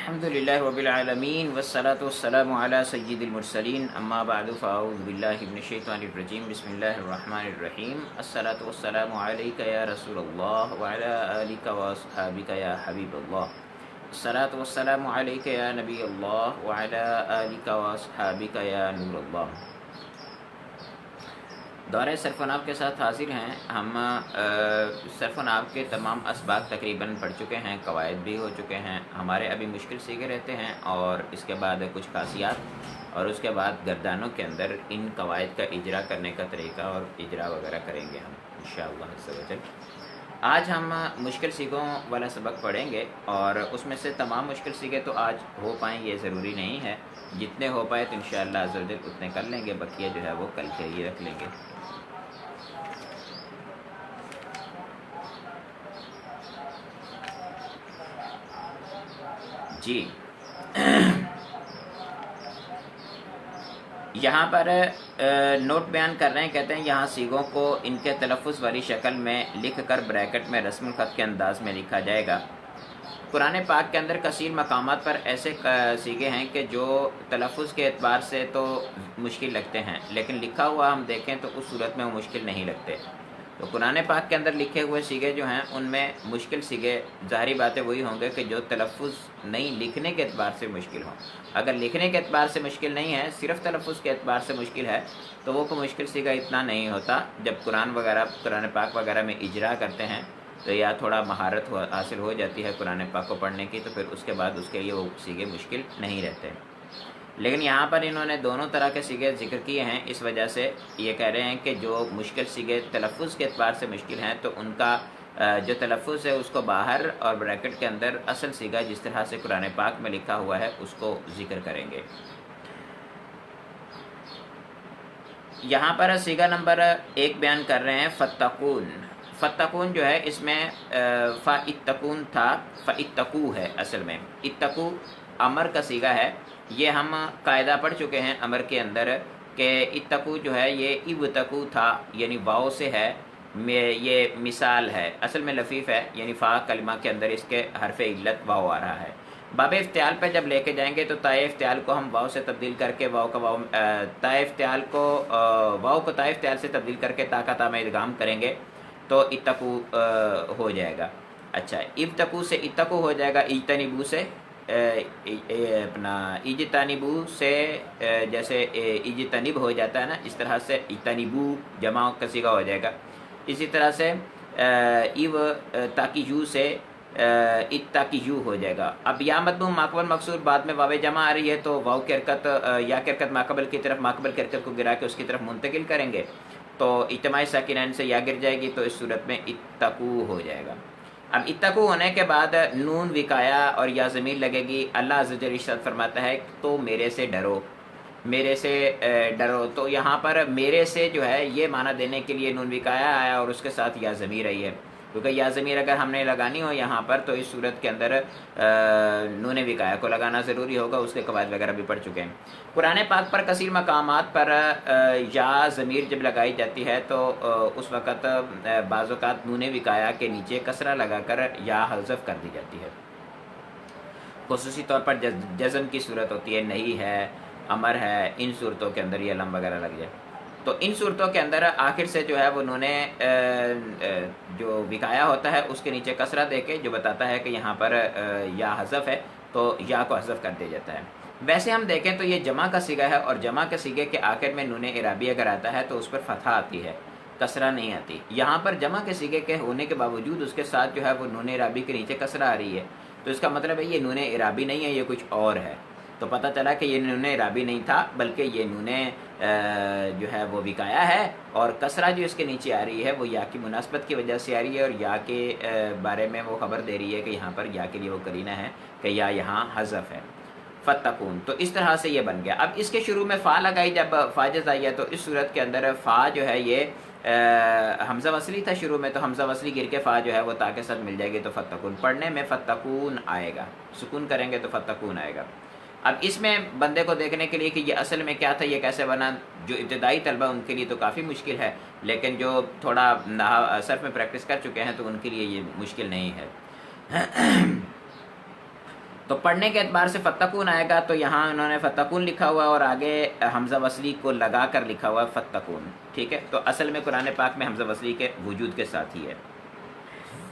الحمدللہ رب العالمین والصلاة والسلام علی سید المرسلین اما بعد فاعوذ باللہ من الشیطان الرجیم بسم اللہ الرحمن الرحیم الصلاة والسلام علیک یا رسول اللہ وعلی آلک واصحابک یا حبیب اللہ الصلاة والسلام علیک یا نبی اللہ وعلی آلک واصحابک یا نور اللہ۔ دورہ صرف و نحو کے ساتھ حاضر ہیں ہم۔ صرف و نحو کے تمام اسباق تقریباً پڑھ چکے ہیں، قواعد بھی ہو چکے ہیں، ہمارے ابھی مشکل سیکھے رہتے ہیں، اور اس کے بعد کچھ خاصیات، اور اس کے بعد گردانوں کے اندر ان قواعد کا اجرا کرنے کا طریقہ اور اجرا وغیرہ کریں گے ہم انشاءاللہ عز و جل۔ آج ہم مشکل سیگوں والا سبق پڑھیں گے، اور اس میں سے تمام مشکل سیگے تو آج ہو پائیں یہ ضروری نہیں ہے، جتنے ہو پائے تو انشاءاللہ عز و جل اتنے کر لیں گے، بقیہ جو ہے وہ کل کے لیے رکھ لیں گے۔ جی یہاں پر نوٹ بیان کر رہے ہیں، کہتے ہیں یہاں سیغوں کو ان کے تلفظ والی شکل میں لکھ کر بریکٹ میں رسم الخط کے انداز میں لکھا جائے گا۔ قرآن پاک کے اندر کثیر مقامات پر ایسے سیغے ہیں کہ جو تلفظ کے اعتبار سے تو مشکل لگتے ہیں، لیکن لکھا ہوا ہم دیکھیں تو اس صورت میں وہ مشکل نہیں لگتے۔ تو قرآن پاک کے اندر لکھے ہوئے سیغے جو ہیں ان میں مشکل سیغے ظاہری باتیں وہی ہوں گے کہ جو تلفظ نہیں لکھنے کے اعتبار سے مشکل ہوں۔ اگر لکھنے کے اعتبار سے مشکل نہیں ہے، صرف تلفظ کے اعتبار سے مشکل ہے، تو وہ کوئی مشکل سیغہ اتنا نہیں ہوتا۔ جب قرآن پاک وغیرہ میں اجرا کرتے ہیں تو یا تھوڑا مہارت حاصل ہو جاتی ہے قرآن پاک کو پڑھنے کی، تو پھر اس کے بعد اس کے لیے وہ سیغے مشکل نہیں رہتے۔ لیکن یہاں پر انہوں نے دونوں طرح کے سیغے ذکر کیے ہیں، اس وجہ سے یہ کہہ رہے ہیں کہ جو مشکل سیغے تلفظ کے اعتبار سے مشکل ہیں تو ان کا جو تلفظ ہے اس کو باہر اور بریکٹ کے اندر اصل سیغہ جس طرح سے قرآن پاک میں لکھا ہوا ہے اس کو ذکر کریں گے۔ یہاں پر سیغہ نمبر 1 بیان کر رہے ہیں فتقون۔ فتقون جو ہے اس میں فاتقون تھا، فاتقو ہے اصل میں۔ اتقو امر کا سیغہ ہے، یہ ہم قاعدہ پڑھ چکے ہیں امر کے اندر کہ اتقو جو ہے یہ ابتقو تھا، یعنی واو سے ہے، یہ مثال ہے، اصل میں لفیف ہے، یعنی فا کلمہ کے اندر اس کے حرف علت واو آ رہا ہے۔ باب افتعال پہ جب لے کے جائیں گے تو تائے افتعال کو ہم واو سے تبدیل کر کے تائے افتعال کو واو کو تائے افتعال سے تبدیل کر کے تا کا تا میں ادغام کریں گے تو اتقو ہو جائے گا۔ اچھا، ابتقو سے اتقو ہو جائے گا، اجتنبو سے اپنا اجتنبو سے جیسے اجتنب ہو جاتا ہے نا، اس طرح سے اجتنبو جمع کا صیغہ ہو جائے گا۔ اسی طرح سے ایو تاکیجو سے اتاکیجو ہو جائے گا۔ اب یا مدموم ماقبل مقصور بعد میں واو جمع آ رہی ہے تو واو کی حرکت یا کی حرکت ماقبل کی طرف، ماقبل کی حرکت کو گرا کے اس کی طرف منتقل کریں گے تو اجتماعی ساکنین سے یا گر جائے گی تو اس صورت میں اتقو ہو جائے گا۔ اب اتقو ہونے کے بعد نون وقایا اور یا ضمیر لگے گی۔ اللہ عز و جل ارشاد فرماتا ہے تو میرے سے ڈرو، میرے سے ڈرو، تو یہاں پر میرے سے جو ہے یہ معنی دینے کے لیے نون وقایا آیا اور اس کے ساتھ یا ضمیر آئی ہے، کیونکہ یا ضمیر اگر ہم نے لگانی ہو یہاں پر تو اس صورت کے اندر نون وقایا کو لگانا ضروری ہوگا، اس کے قواعد وغیرہ بھی پڑھ چکے ہیں۔ قرآن پاک پر کثیر مقامات پر یا ضمیر جب لگائی جاتی ہے تو اس وقت بعض اوقات نون وقایا کے نیچے کسرہ لگا کر یا حذف کر دی جاتی ہے، خصوصی طور پر جزم کی صورت ہوتی ہے، نہیں ہے، امر ہے، ان صورتوں کے اندر یہ لم وغیرہ لگ جائے تو ان صورتوں کے اندر آخر سے جو ہے وہ انہوں نے جو وقایا ہوتا ہے اس کے نیچے کسرہ دے کے جو بتاتا ہے کہ یہاں پر یا حذف ہے تو یا کو حذف کر دیا جاتا ہے۔ ویسے ہم دیکھیں تو یہ جمع کا صیغہ ہے، اور جمع کے صیغے کے آخر میں نون اعرابی اگر آتا ہے تو اس پر فتحہ آتی ہے، کسرہ نہیں آتی۔ یہاں پر جمع کے صیغے کے ہونے کے باوجود اس کے ساتھ جو ہے وہ نون اعرابی کے نیچے کسرہ آ رہی ہے، تو اس کا مطلب ہے یہ نون اعرابی نہیں ہے، یہ کچھ اور ہے۔ تو پتہ چلا کہ یہ نون اعرابی نہیں تھا بلکہ یہ نون جو ہے وہ وقایا ہے، اور کسرہ جو اس کے نیچے آ رہی ہے وہ یا کی مناسبت کی وجہ سے آ رہی ہے، اور یا کے بارے میں وہ خبر دے رہی ہے کہ یہاں پر یا کے لیے وہ قرینہ ہے کہ یا یہاں حذف ہے، فتقون۔ تو اس طرح سے یہ بن گیا۔ اب اس کے شروع میں فا لگائی، جب فا جزائیہ، تو اس صورت کے اندر فا جو ہے یہ حمزہ وصلی تھا شروع میں، تو حمزہ وصلی گر کے فا جو ہے وہ تا کے ساتھ مل جائے گی تو فتقون، پڑھنے میں فتقون آئے گا، سکون کریں گے تو فتقون آئے گا۔ اب اس میں بندے کو دیکھنے کے لیے کہ یہ اصل میں کیا تھا، یہ کیسے بنا، جو ابتدائی طلبہ ان کے لیے تو کافی مشکل ہے، لیکن جو تھوڑا صرف میں پریکٹس کر چکے ہیں تو ان کے لیے یہ مشکل نہیں ہے۔ تو پڑھنے کے اعتبار سے فتقون آئے گا، تو یہاں انہوں نے فتقون لکھا ہوا ہے اور آگے حمزہ وصلی کو لگا کر لکھا ہوا ہے فتقون، ٹھیک ہے. تو اصل میں قرآن پاک میں حمزہ وصلی کے وجود کے ساتھ ہی ہے.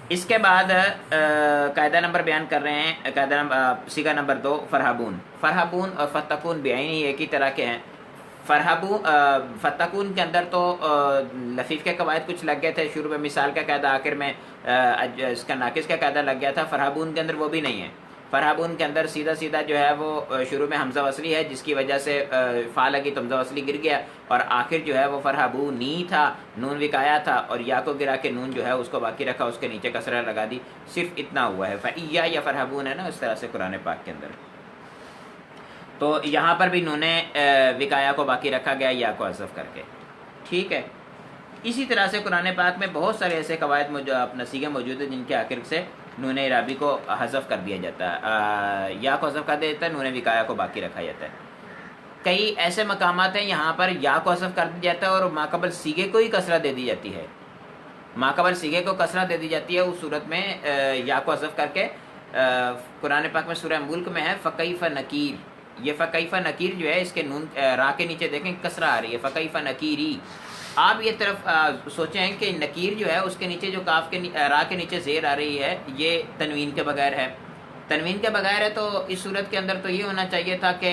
اس کے بعد قاعدہ نمبر بیان کر رہے ہیں، قاعدہ نمبر صیغہ نمبر 2 فرحبون. فرحبون اور فتقون بعین ہی ایک ہی طرح کے ہیں. فتقون کے اندر تو لفیف کے قواعد کچھ لگ گئے تھے شروع میں، مثال کا قاعدہ آخر میں اس کا ناقص کا قاعدہ لگ گیا تھا. فرحبون کے اندر وہ بھی نہیں ہے. فرحبون کے اندر سیدھا سیدھا جو ہے وہ شروع میں حمزہ وصلی ہے، جس کی وجہ سے فا لگی تو حمزہ وصلی گر گیا، اور آخر جو ہے وہ فرحبونی تھا، نون وکایا تھا، اور یا کو گرا کے نون جو ہے اس کو باقی رکھا، اس کے نیچے کسرہ لگا دی. صرف اتنا ہوا ہے. فَإِيَّا یا فرحبون ہے نا، اس طرح سے قرآن پاک کے اندر. تو یہاں پر بھی نون وکایا کو باقی رکھا گیا یا کو حذف کر کے، ٹھیک ہے. اسی طرح سے قرآن پاک میں بہت سارے ایسے قواعد اپنا صیغے موجود ہیں جن کے آخر سے نون اعرابی کو حذف کر دیا جاتا ہے، یا کو حذف کر دیا جاتا ہے، نون وکایا کو باقی رکھا جاتا ہے. کئی ایسے مقامات ہیں یہاں پر یا کو حذف کر دیا جاتا ہے اور ماقبل صیغے کو ہی کسرہ دے دی جاتی ہے. ماقبل صیغے کو کسرہ دے دی جاتی ہے، اس صورت میں یا کو حذف کر کے. قرآن پاک میں سورہ ملک میں ہے فکیف نکیر. یہ فکیف نکیر جو ہے اس کے نون را کے نیچے دیکھیں کسرہ آ رہی ہے، فکیف نکیری. آپ یہ طرف سوچیں کہ نکیر جو ہے اس کے نیچے جو کاف کے را کے نیچے زیر آ رہی ہے یہ تنوین کے بغیر ہے. تنوین کے بغیر ہے تو اس صورت کے اندر تو یہ ہونا چاہیے تھا کہ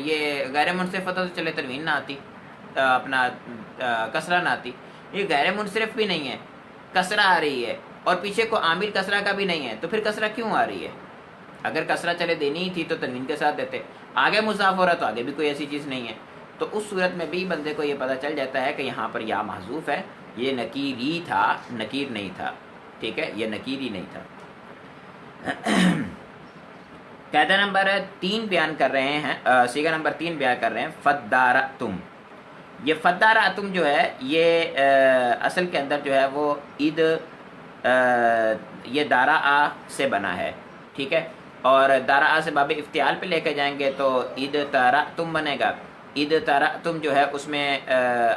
یہ غیر منصرف ہوتا تو چلے تنوین نہ آتی، اپنا کسرہ نہ آتی. یہ غیر منصرف بھی نہیں ہے، کسرہ آ رہی ہے، اور پیچھے کو عامل کسرہ کا بھی نہیں ہے، تو پھر کسرہ کیوں آ رہی ہے؟ اگر کسرہ چلے دینی ہی تھی تو تنوین کے ساتھ دیتے. آگے مضاف ہو رہا تو آگے بھی کوئی ایسی چیز نہیں ہے. تو اس صورت میں بھی بندے کو یہ پتہ چل جاتا ہے کہ یہاں پر یا محذوف ہے، یہ نکیر ہی تھا، نکیر نہیں تھا، ٹھیک ہے، یہ نکیر ہی نہیں تھا. قاعدہ نمبر 3 بیان کر رہے ہیں، صیغہ نمبر 3 بیان کر رہے ہیں فدارتم. یہ فدارتم جو ہے یہ اصل کے اندر جو ہے وہ یہ دارا آ سے بنا ہے، ٹھیک ہے. اور دارا آ سے باب افتعال پہ لے کے جائیں گے تو عید تارتم بنے گا. عید تارتم جو ہے اس میں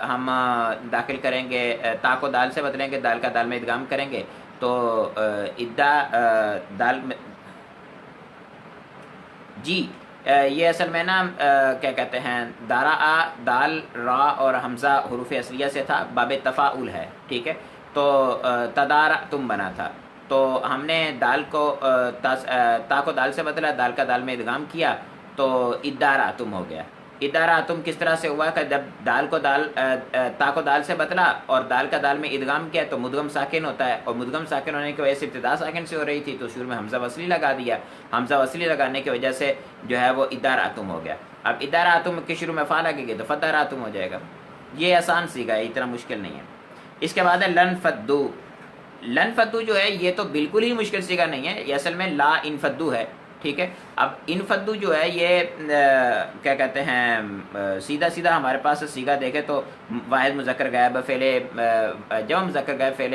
ہم داخل کریں گے، تا کو دال سے بدلیں گے، دال کا دال میں ادغام کریں گے تو ادا دال میں جی یہ اصل میں نا کیا کہتے ہیں، دارا آ دال را اور حمزہ حروف اصلیہ سے تھا، باب تفاعل ہے، ٹھیک ہے. تو تدارتم بنا تھا، تو ہم نے دال کو تا کو دال سے بدلا، دال کا دال میں ادغام کیا تو اداراتم ہو گیا. اداراتم کس طرح سے ہوا کہ جب دال کو دال تا کو دال سے بدلا اور دال کا دال میں ادغام کیا تو مدغم ساکن ہوتا ہے، اور مدغم ساکن ہونے کی وجہ سے ابتدا ساکن سے ہو رہی تھی تو شروع میں حمزہ وصلی لگا دیا. حمزہ وصلی لگانے کی وجہ سے جو ہے وہ اداراتم ہو گیا. اب اداراتم کے شروع میں فا لگے گی تو فداراتم ہو جائے گا. یہ آسان سیکھا ہے، اتنا مشکل نہیں ہے. اس کے بعد ہے لن فدو. لن فدو جو ہے یہ تو بالکل ہی مشکل سیکھا نہیں ہے، یہ اصل میں لا انفدو ہے، ٹھیک ہے. اب انفدو جو ہے یہ کیا کہتے ہیں، سیدھا سیدھا ہمارے پاس سیگا دیکھے تو واحد مذکر غائب فعل جمع مذکر غائب فعل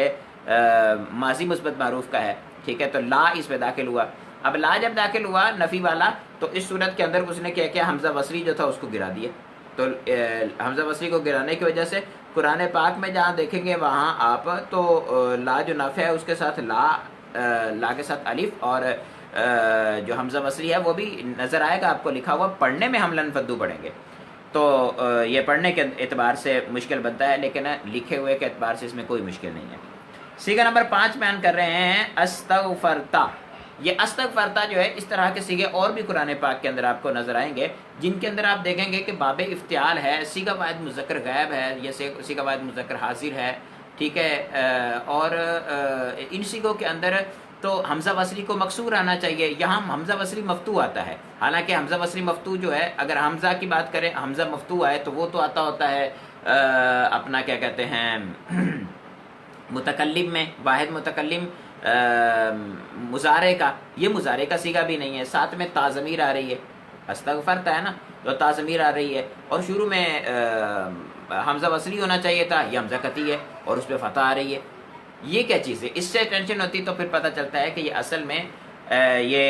ماضی مثبت معروف کا ہے، ٹھیک ہے. تو لا اس پہ داخل ہوا. اب لا جب داخل ہوا نفی والا تو اس صورت کے اندر اس نے کیا کیا، حمزہ وصلی جو تھا اس کو گرا دیا. تو حمزہ وصلی کو گرانے کی وجہ سے قرآن پاک میں جہاں دیکھیں گے وہاں آپ تو لا جو نافع ہے اس کے ساتھ لا کے ساتھ الف اور جو حمزہ وصلی ہے وہ بھی نظر آئے گا آپ کو لکھا ہوا. پڑھنے میں ہم لن فدو پڑھیں گے تو یہ پڑھنے کے اعتبار سے مشکل بنتا ہے، لیکن لکھے ہوئے کے اعتبار سے اس میں کوئی مشکل نہیں ہے. صیغہ نمبر 5 بیان کر رہے ہیں استغفرتا. یہ استغفرتا جو ہے اس طرح کے صیغے اور بھی قرآن پاک کے اندر آپ کو نظر آئیں گے جن کے اندر آپ دیکھیں گے کہ باب افتعال ہے، صیغہ واحد مذکر غائب ہے، یہ صیغہ واحد مذکر حاضر ہے، ٹھیک ہے. اور ان صیغوں کے اندر تو حمزہ وصلی کو مکسور آنا چاہیے، یہاں حمزہ وصلی مفتوح آتا ہے. حالانکہ حمزہ وصلی مفتوح جو ہے، اگر حمزہ کی بات کریں حمزہ مفتوح آئے تو وہ تو آتا ہوتا ہے اپنا کیا کہتے ہیں متکلم میں، واحد متکلم مضارع کا. یہ مضارع کا صیغہ بھی نہیں ہے، ساتھ میں تا ضمیر آ رہی ہے، استغفرتا ہے نا تو تا ضمیر آ رہی ہے، اور شروع میں حمزہ وصلی ہونا چاہیے تھا، یہ حمزہ قطعی ہے اور اس پہ فتح آ رہی ہے. یہ کیا چیز ہے؟ اس سے ٹینشن ہوتی تو پھر پتہ چلتا ہے کہ یہ اصل میں یہ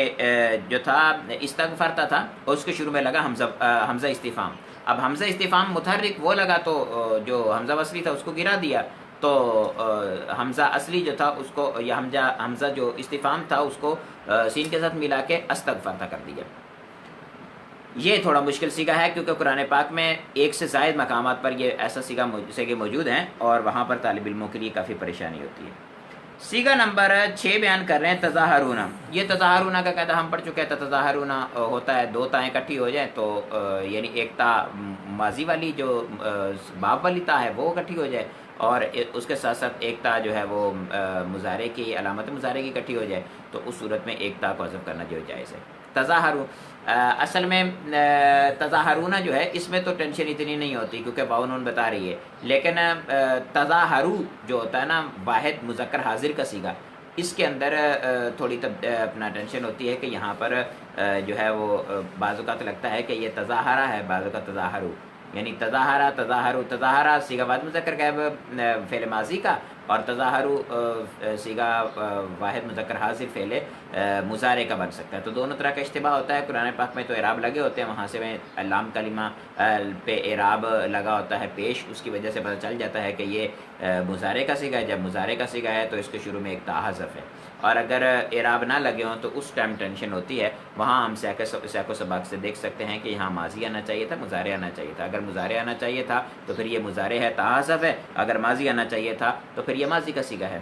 جو تھا استغفرتا تھا اور اس کے شروع میں لگا حمزہ استفہام. اب حمزہ استفہام متحرک وہ لگا تو جو حمزہ وصلی تھا اس کو گرا دیا، تو حمزہ اصلی جو تھا اس کو، یا حمزہ جو استفہام تھا اس کو سین کے ساتھ ملا کے استغفرت کر دیا۔ یہ تھوڑا مشکل سیگا ہے کیونکہ قرآن پاک میں ایک سے زائد مقامات پر یہ ایسا سیگے موجود ہیں اور وہاں پر طالب علموں کے لیے کافی پریشانی ہوتی ہے۔ سیگا نمبر 6 بیان کر رہے ہیں تظاہرون۔ یہ تظاہرون کا قاعدہ ہم پڑھ چکے ہیں۔ تظاہرون ہوتا ہے دو تائیں اکٹھی ہو جائیں تو یعنی ایک تا ماضی والی جو باب والی تا ہے وہ اکٹھی ہو جائے، اور اس کے ساتھ ساتھ ایک تا جو ہے وہ مضارع کی علامت مضارع کی اکٹھی ہو جائے، تو اس صورت میں ایک تا کو حذف کرنا جو جائز ہے۔ تظاہرون اصل میں تظاہرون جو ہے اس میں تو ٹینشن اتنی نہیں ہوتی کیونکہ واو نون بتا رہی ہے، لیکن تظاہرو جو ہوتا ہے نا واحد مذکر حاضر کا سیگا، اس کے اندر تھوڑی اپنا ٹینشن ہوتی ہے کہ یہاں پر جو ہے وہ بعض اوقات لگتا ہے کہ یہ تظاہرہ ہے، بعض اوقات تظاہرو، یعنی تظاہرہ تظاہرو، تظاہرہ سیگا واحد مذکر کا ہے فعل ماضی کا، اور تظاہرو سیگا واحد مذکر حاضر فعل مضارع کا بن سکتا ہے۔ تو دونوں طرح کا اشتباہ ہوتا ہے۔ قرآن پاک میں تو اعراب لگے ہوتے ہیں، وہاں سے میں لام کلمہ پہ اعراب لگا ہوتا ہے پیش، اس کی وجہ سے پتہ چل جاتا ہے کہ یہ مضارع کا سیگا ہے۔ جب مضارع کا سیگا ہے تو اس کے شروع میں ایک تا حذف ہے، اور اگر اعراب نہ لگے ہوں تو اس ٹائم ٹینشن ہوتی ہے۔ وہاں ہم سیاق و سباق سے دیکھ سکتے ہیں کہ یہاں ماضی آنا چاہیے تھا، مضارع آنا چاہیے تھا۔ اگر مضارع آنا چاہیے تھا تو پھر یہ مضارع ہے، تا حذف ہے۔ اگر ماضی آنا چاہیے تھا تو پھر یہ ماضی کا سیگا ہے۔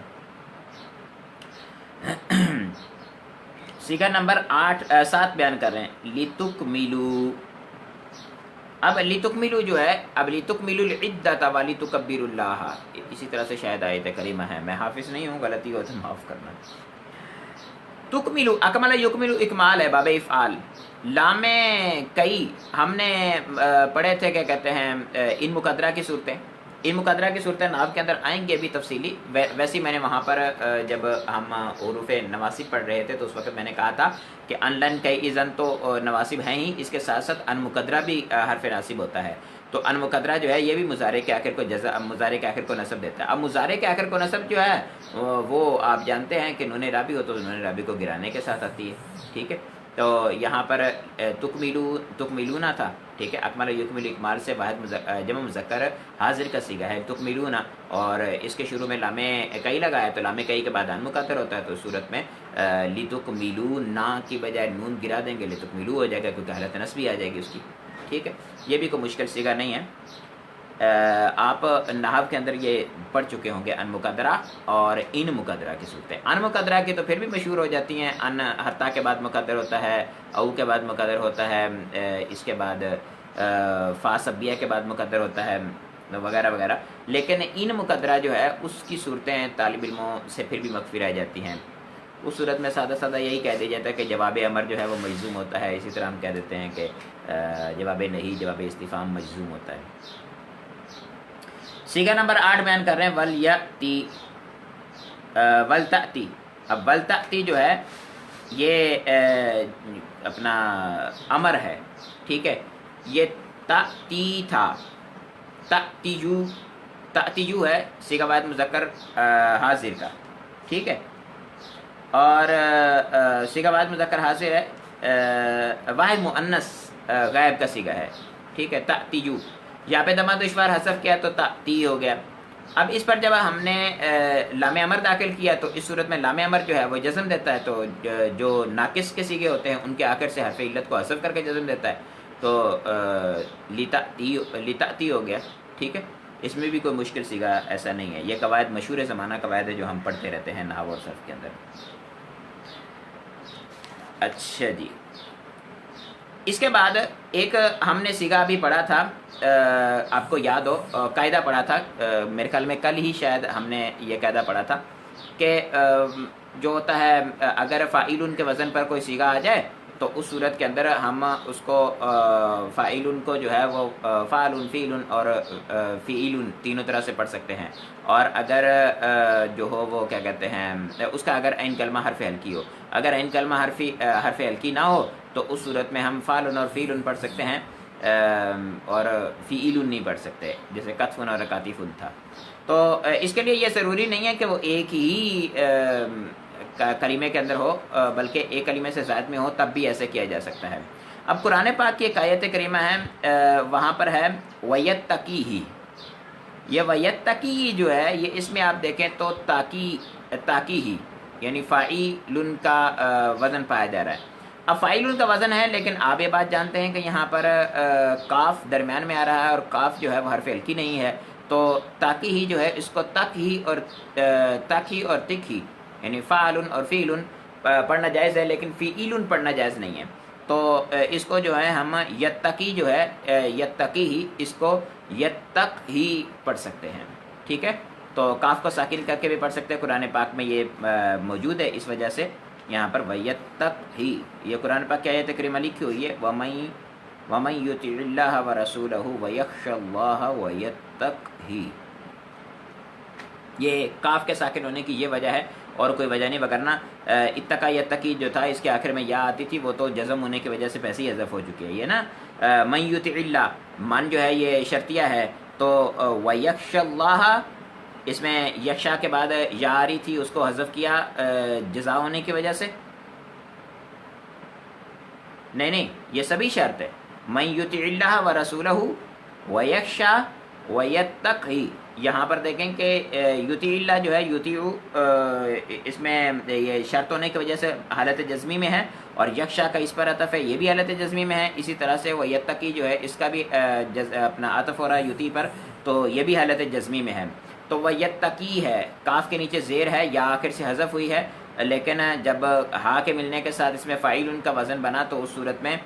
سیگا نمبر 7 بیان کر رہے ہیں لِتُکْمِلُوا۔ اب لِتُکْمِلُوا جو ہے، اب لِتُکْمِلُوا الْعِدَّةَ وَلِتُكَبِّرُوا اللَّهَ، اسی طرح سے شاید آیت کریمہ ہے، میں حافظ نہیں ہوں، غلطی ہو تو معاف کرنا۔ تکملو اکمل یکملو اکمال ہے، باب افعال۔ لام کئی ہم نے پڑھے تھے، کیا کہتے ہیں، ان مقدرہ کی صورتیں، ان مقدرہ کی صورتیں نحو کے اندر آئیں گے بھی تفصیلی۔ ویسے میں نے وہاں پر جب ہم حروف نواسب پڑھ رہے تھے تو اس وقت میں نے کہا تھا کہ ان لن کئی اذن تو نواسب ہیں ہی، اس کے ساتھ ساتھ ان مقدرہ بھی حرف ناصب ہوتا ہے۔ تو ان مقدرہ جو ہے یہ بھی مضارع کے آخر کو مضارع کے آخر کو نصب دیتا ہے۔ اب مضارع کے آخر کو نصب جو ہے وہ آپ جانتے ہیں کہ نون رابی ہو تو نون رابی کو گرانے کے ساتھ آتی ہے، ٹھیک ہے۔ تو یہاں پر تکملون تھا، ٹھیک ہے، اکمل یکمل اکمال سے واحد جمع مذکر حاضر کا سیگا ہے تکملون، اور اس کے شروع میں لام کئی لگا ہے تو لام کئی کے بعد ان مقدر ہوتا ہے، تو اس صورت میں لتکملون کی بجائے نون گرا دیں گے، لتکملو ہو جائے گا کیونکہ حالت نصبی آ جائے گی اس کی، ٹھیک ہے۔ یہ بھی کوئی مشکل سیگا نہیں ہے، آپ نحو کے اندر یہ پڑھ چکے ہوں گے ان مقدرہ اور ان مقدرہ کی صورتیں۔ ان مقدرہ کی تو پھر بھی مشہور ہو جاتی ہیں، ان حتیٰ کے بعد مقدر ہوتا ہے، او کے بعد مقدر ہوتا ہے، اس کے بعد فا سبیہ کے بعد مقدر ہوتا ہے، وغیرہ وغیرہ۔ لیکن ان مقدرہ جو ہے اس کی صورتیں طالب علموں سے پھر بھی مخفی رہ جاتی ہیں۔ اس صورت میں سادہ سادہ یہی کہہ دیا جاتا ہے کہ جواب امر جو ہے وہ مجزوم ہوتا ہے، اسی طرح ہم کہہ دیتے ہیں کہ جواب نہیں، جواب استفہام مجزوم ہوتا ہے۔ سیگا نمبر 8 بیان کر رہے ہیں وَلْيَأْتِ وَلْتَأْتِ۔ اب وَلْتَأْتِ جو ہے یہ اپنا امر ہے، ٹھیک ہے، یہ تأتی تھا، تأتیجو ہے سیگا واحد مذکر حاضر کا، ٹھیک ہے، اور سیگا واحد مذکر حاضر ہے، واحد مؤنث غائب کا سیگا ہے، ٹھیک ہے، تأتیجو، یہاں پہ دمہ دشوار حذف کیا تو تأتی ہو گیا۔ اب اس پر جب ہم نے لام امر داخل کیا تو اس صورت میں لام امر جو ہے وہ جزم دیتا ہے، تو جو ناقص کے سیگے ہوتے ہیں ان کے آخر سے حرف علت کو حذف کر کے جزم دیتا ہے، تو لتأتی ہو گیا، ٹھیک ہے۔ اس میں بھی کوئی مشکل سیگا ایسا نہیں ہے، یہ قواعد مشہور زمانہ قواعد ہے جو ہم پڑھتے رہتے ہیں نحو اور صرف کے اندر۔ اچھا جی، اس کے بعد ایک ہم نے سیگا بھی پڑھا تھا، آپ کو یاد ہو قاعدہ پڑھا تھا، میرے خیال میں کل ہی شاید ہم نے یہ قاعدہ پڑھا تھا کہ جو ہوتا ہے اگر فاعلن کے وزن پر کوئی سیگا آ جائے تو اس صورت کے اندر ہم اس کو فاعلن کو جو ہے وہ فاعلن، فیلن اور فیلن تینوں طرح سے پڑھ سکتے ہیں، اور اگر جو ہو وہ کیا کہتے ہیں اس کا اگر عین کلمہ حرف ہلکی ہو، اگر عین کلمہ حرف ہلکی نہ ہو تو اس صورت میں ہم فاعلن اور فیلن پڑھ سکتے ہیں، اور فیلن نہیں پڑھ سکتے، جیسے کتفن اور کاتفن تھا۔ تو اس کے لیے یہ ضروری نہیں ہے کہ وہ ایک ہی کلمے کے اندر ہو، بلکہ ایک کلمے سے زائد میں ہو، تب بھی ایسے کیا جا سکتا ہے۔ اب قرآن پاک کی ایک آیت کریمہ ہے، وہاں پر ہے وَيَتَّقِيهِ، یہ ویتقی جو ہے یہ اس میں آپ دیکھیں تو تاکی ہی یعنی فاعل کا وزن پایا جا رہا ہے. اب فاعل کا وزن ہے لیکن آپ یہ بات جانتے ہیں کہ یہاں پر کاف درمیان میں آ رہا ہے اور کاف جو ہے وہ حرف ہلکی نہیں ہے، تو تاکی ہی جو ہے اس کو تک ہی اور تک ہی یعنی فعل اور فیل پڑھنا جائز ہے، لیکن فیل پڑھنا جائز نہیں ہے. تو اس کو جو ہے ہم یتقی جو ہے یتقی ہی اس کو یتق ہی پڑھ سکتے ہیں. ٹھیک ہے، تو کاف کو ساکن کر کے بھی پڑھ سکتے ہیں، قرآن پاک میں یہ موجود ہے، اس وجہ سے یہاں پر ویتق ہی یہ قرآن پاک کی آیت کریمہ لکھی ہوئی ہے، وَمَن يُطِعِ اللَّهَ وَرَسُولَهُ وَيَخْشَ اللَّهَ وَيَتَّقْهِ ہی. یہ کاف کے ساکن ہونے کی یہ وجہ ہے اور کوئی وجہ نہیں، وگرنہ اتقا یتقی جو تھا اس کے آخر میں یا آتی تھی، وہ تو جزم ہونے کی وجہ سے پیسے ہی حذف ہو چکی ہے. یہ نا من یطع اللہ، من جو ہے یہ شرطیہ ہے، تو ویخش اللہ اس میں یکشا کے بعد یا آ رہی تھی، اس کو حذف کیا جزا ہونے کی وجہ سے. نہیں یہ سبھی شرط ہے. من یطع اللہ ورسولہ ویخشا ویتقی، یہاں پر دیکھیں کہ یطیع اللہ جو ہے یطیع اس میں یہ شرط ہونے کی وجہ سے حالت جزمی میں ہے، اور یکشا کا اس پر عطف ہے، یہ بھی حالت جزمی میں ہے. اسی طرح سے ویتقی جو ہے اس کا بھی اپنا عطف ہو رہا ہے یطیع پر، تو یہ بھی حالت جزمی میں ہے. تو ویتقی ہے، کاف کے نیچے زیر ہے، یا آخر سے حذف ہوئی ہے، لیکن جب ہا کے ملنے کے ساتھ اس میں فاعل ان کا وزن بنا تو اس صورت میں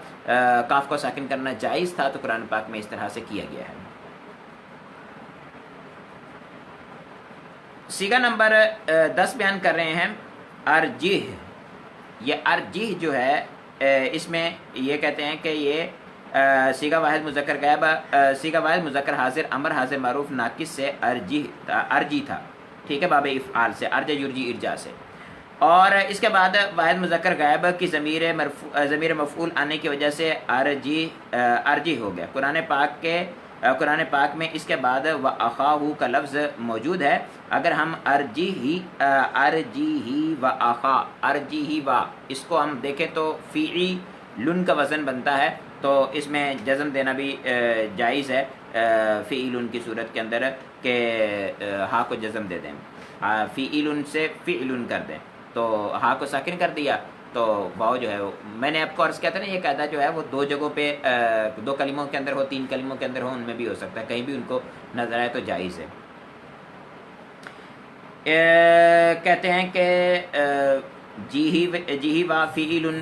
کاف کو ساکن کرنا جائز تھا، تو قرآن پاک میں اس طرح سے کیا گیا ہے. سیگا نمبر 10 بیان کر رہے ہیں ارجح. یہ ارجح جو ہے اس میں یہ کہتے ہیں کہ یہ سیگا واحد مذکر غائب سیگا واحد مذکر حاضر امر حاضر معروف ناقص سے ارجی تھا. ٹھیک ہے، باب افعال سے ارجع یرجی ارجاء سے، اور اس کے بعد واحد مذکر غائب کی ضمیر مفعول آنے کی وجہ سے ارجی ہو گیا. قرآن پاک میں اس کے بعد وَأَخَاهُ کا لفظ موجود ہے. اگر ہم ارجی ہی و آخا ارجی ہی و اس کو ہم دیکھیں تو فعیل کا وزن بنتا ہے، تو اس میں جزم دینا بھی جائز ہے فعیل کی صورت کے اندر کہ ہا کو جزم دے دیں، فعیل سے فعل کر دیں، تو ہا کو ساکن کر دیا تو واو جو ہے میں نے آپ کو عرض کیا تھا نا، یہ قاعدہ جو ہے وہ دو جگہوں پہ 2 کلموں کے اندر ہو، 3 کلموں کے اندر ہو، ان میں بھی ہو سکتا ہے، کہیں بھی ان کو نظر آئے تو جائز ہے. کہتے ہیں کہ جی ہی وا فعیل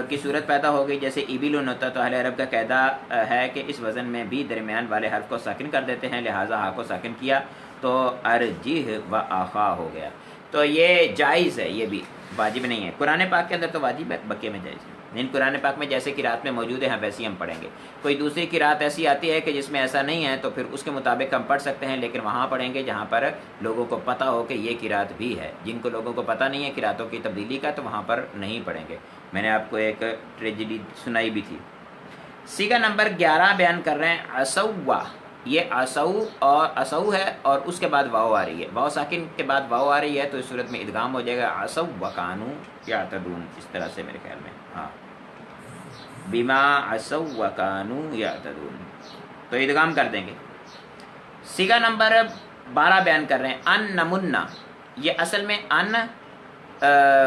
کی صورت پیدا ہو گئی، جیسے ایبیلن ہوتا، تو اہل عرب کا قاعدہ ہے کہ اس وزن میں بھی درمیان والے حرف کو ساکن کر دیتے ہیں، لہٰذا ہا کو ساکن کیا تو ارجح و آخا ہو گیا. تو یہ جائز ہے، یہ بھی واجب نہیں ہے. قرآن پاک کے اندر تو واجب ہے، بقیہ میں جائز ہے. لیکن قرآن پاک میں جیسے قرات میں موجود ہے ہم ویسی ہم پڑھیں گے. کوئی دوسری قرات ایسی آتی ہے کہ جس میں ایسا نہیں ہے تو پھر اس کے مطابق ہم پڑھ سکتے ہیں، لیکن وہاں پڑھیں گے جہاں پر لوگوں کو پتہ ہو کہ یہ قرات بھی ہے. جن کو لوگوں کو پتہ نہیں ہے قراتوں کی تبدیلی کا، تو وہاں پر نہیں پڑھیں گے. میں نے آپ کو ایک ٹریجڈی سنائی بھی تھی. سیگا نمبر 11 بیان کر رہے ہیں اسوا. یہ اسو ہے اور اس کے بعد واو آ رہی ہے، واو ساکن کے بعد واو آ رہی ہے، تو اس صورت میں ادغام ہو جائے گا اسو وکانو یعتدون، اس طرح سے میرے خیال میں، ہاں بما اسو وکانو یعتدون، تو ادغام کر دیں گے. سیگا نمبر 12 بیان کر رہے ہیں ان نمنا. یہ اصل میں ان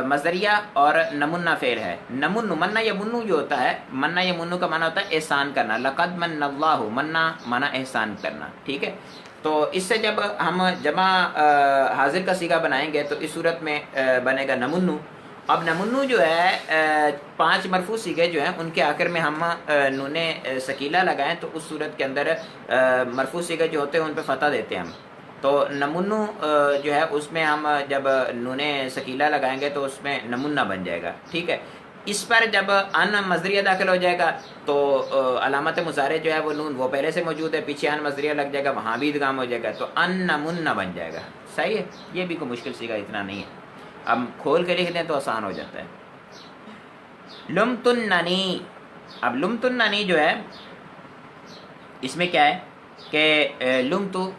مصدریہ اور نمنا فعل ہے. نمن منا یا منو جو ہوتا ہے، منا یا منو کا معنی ہوتا ہے احسان کرنا. لقد من اللہ، منا مانا احسان کرنا. ٹھیک ہے، تو اس سے جب ہم جمع حاضر کا سیگا بنائیں گے تو اس صورت میں بنے گا نمنو. اب نمنو جو ہے 5 مرفوع سیگے جو ہیں ان کے آخر میں ہم نون سکیلہ لگائیں تو اس صورت کے اندر مرفوع سیگے جو ہوتے ہیں ان پہ فتح دیتے ہیں ہم. تو نمنو جو ہے اس میں ہم جب نون سکیلہ لگائیں گے تو اس میں نمنہ بن جائے گا. ٹھیک ہے، اس پر جب ان مصدریہ داخل ہو جائے گا تو علامت مضارع جو ہے وہ نون وہ پہلے سے موجود ہے، پیچھے ان مصدریہ لگ جائے گا، وہاں بھی ادغام ہو جائے گا، تو ان نمنہ بن جائے گا. صحیح ہے، یہ بھی کوئی مشکل سیگا اتنا نہیں ہے، اب کھول کے لکھ دیں تو آسان ہو جاتا ہے. لمتننی. اب لمتننی جو ہے اس میں کیا ہے کہ لمتو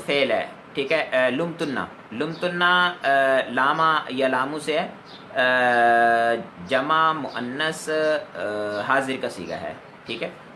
فعل ہے. ٹھیک ہے، لمتنا لاما یا لامو سے جمع مؤنث حاضر کا سیگا ہے. ٹھیک ہے،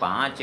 5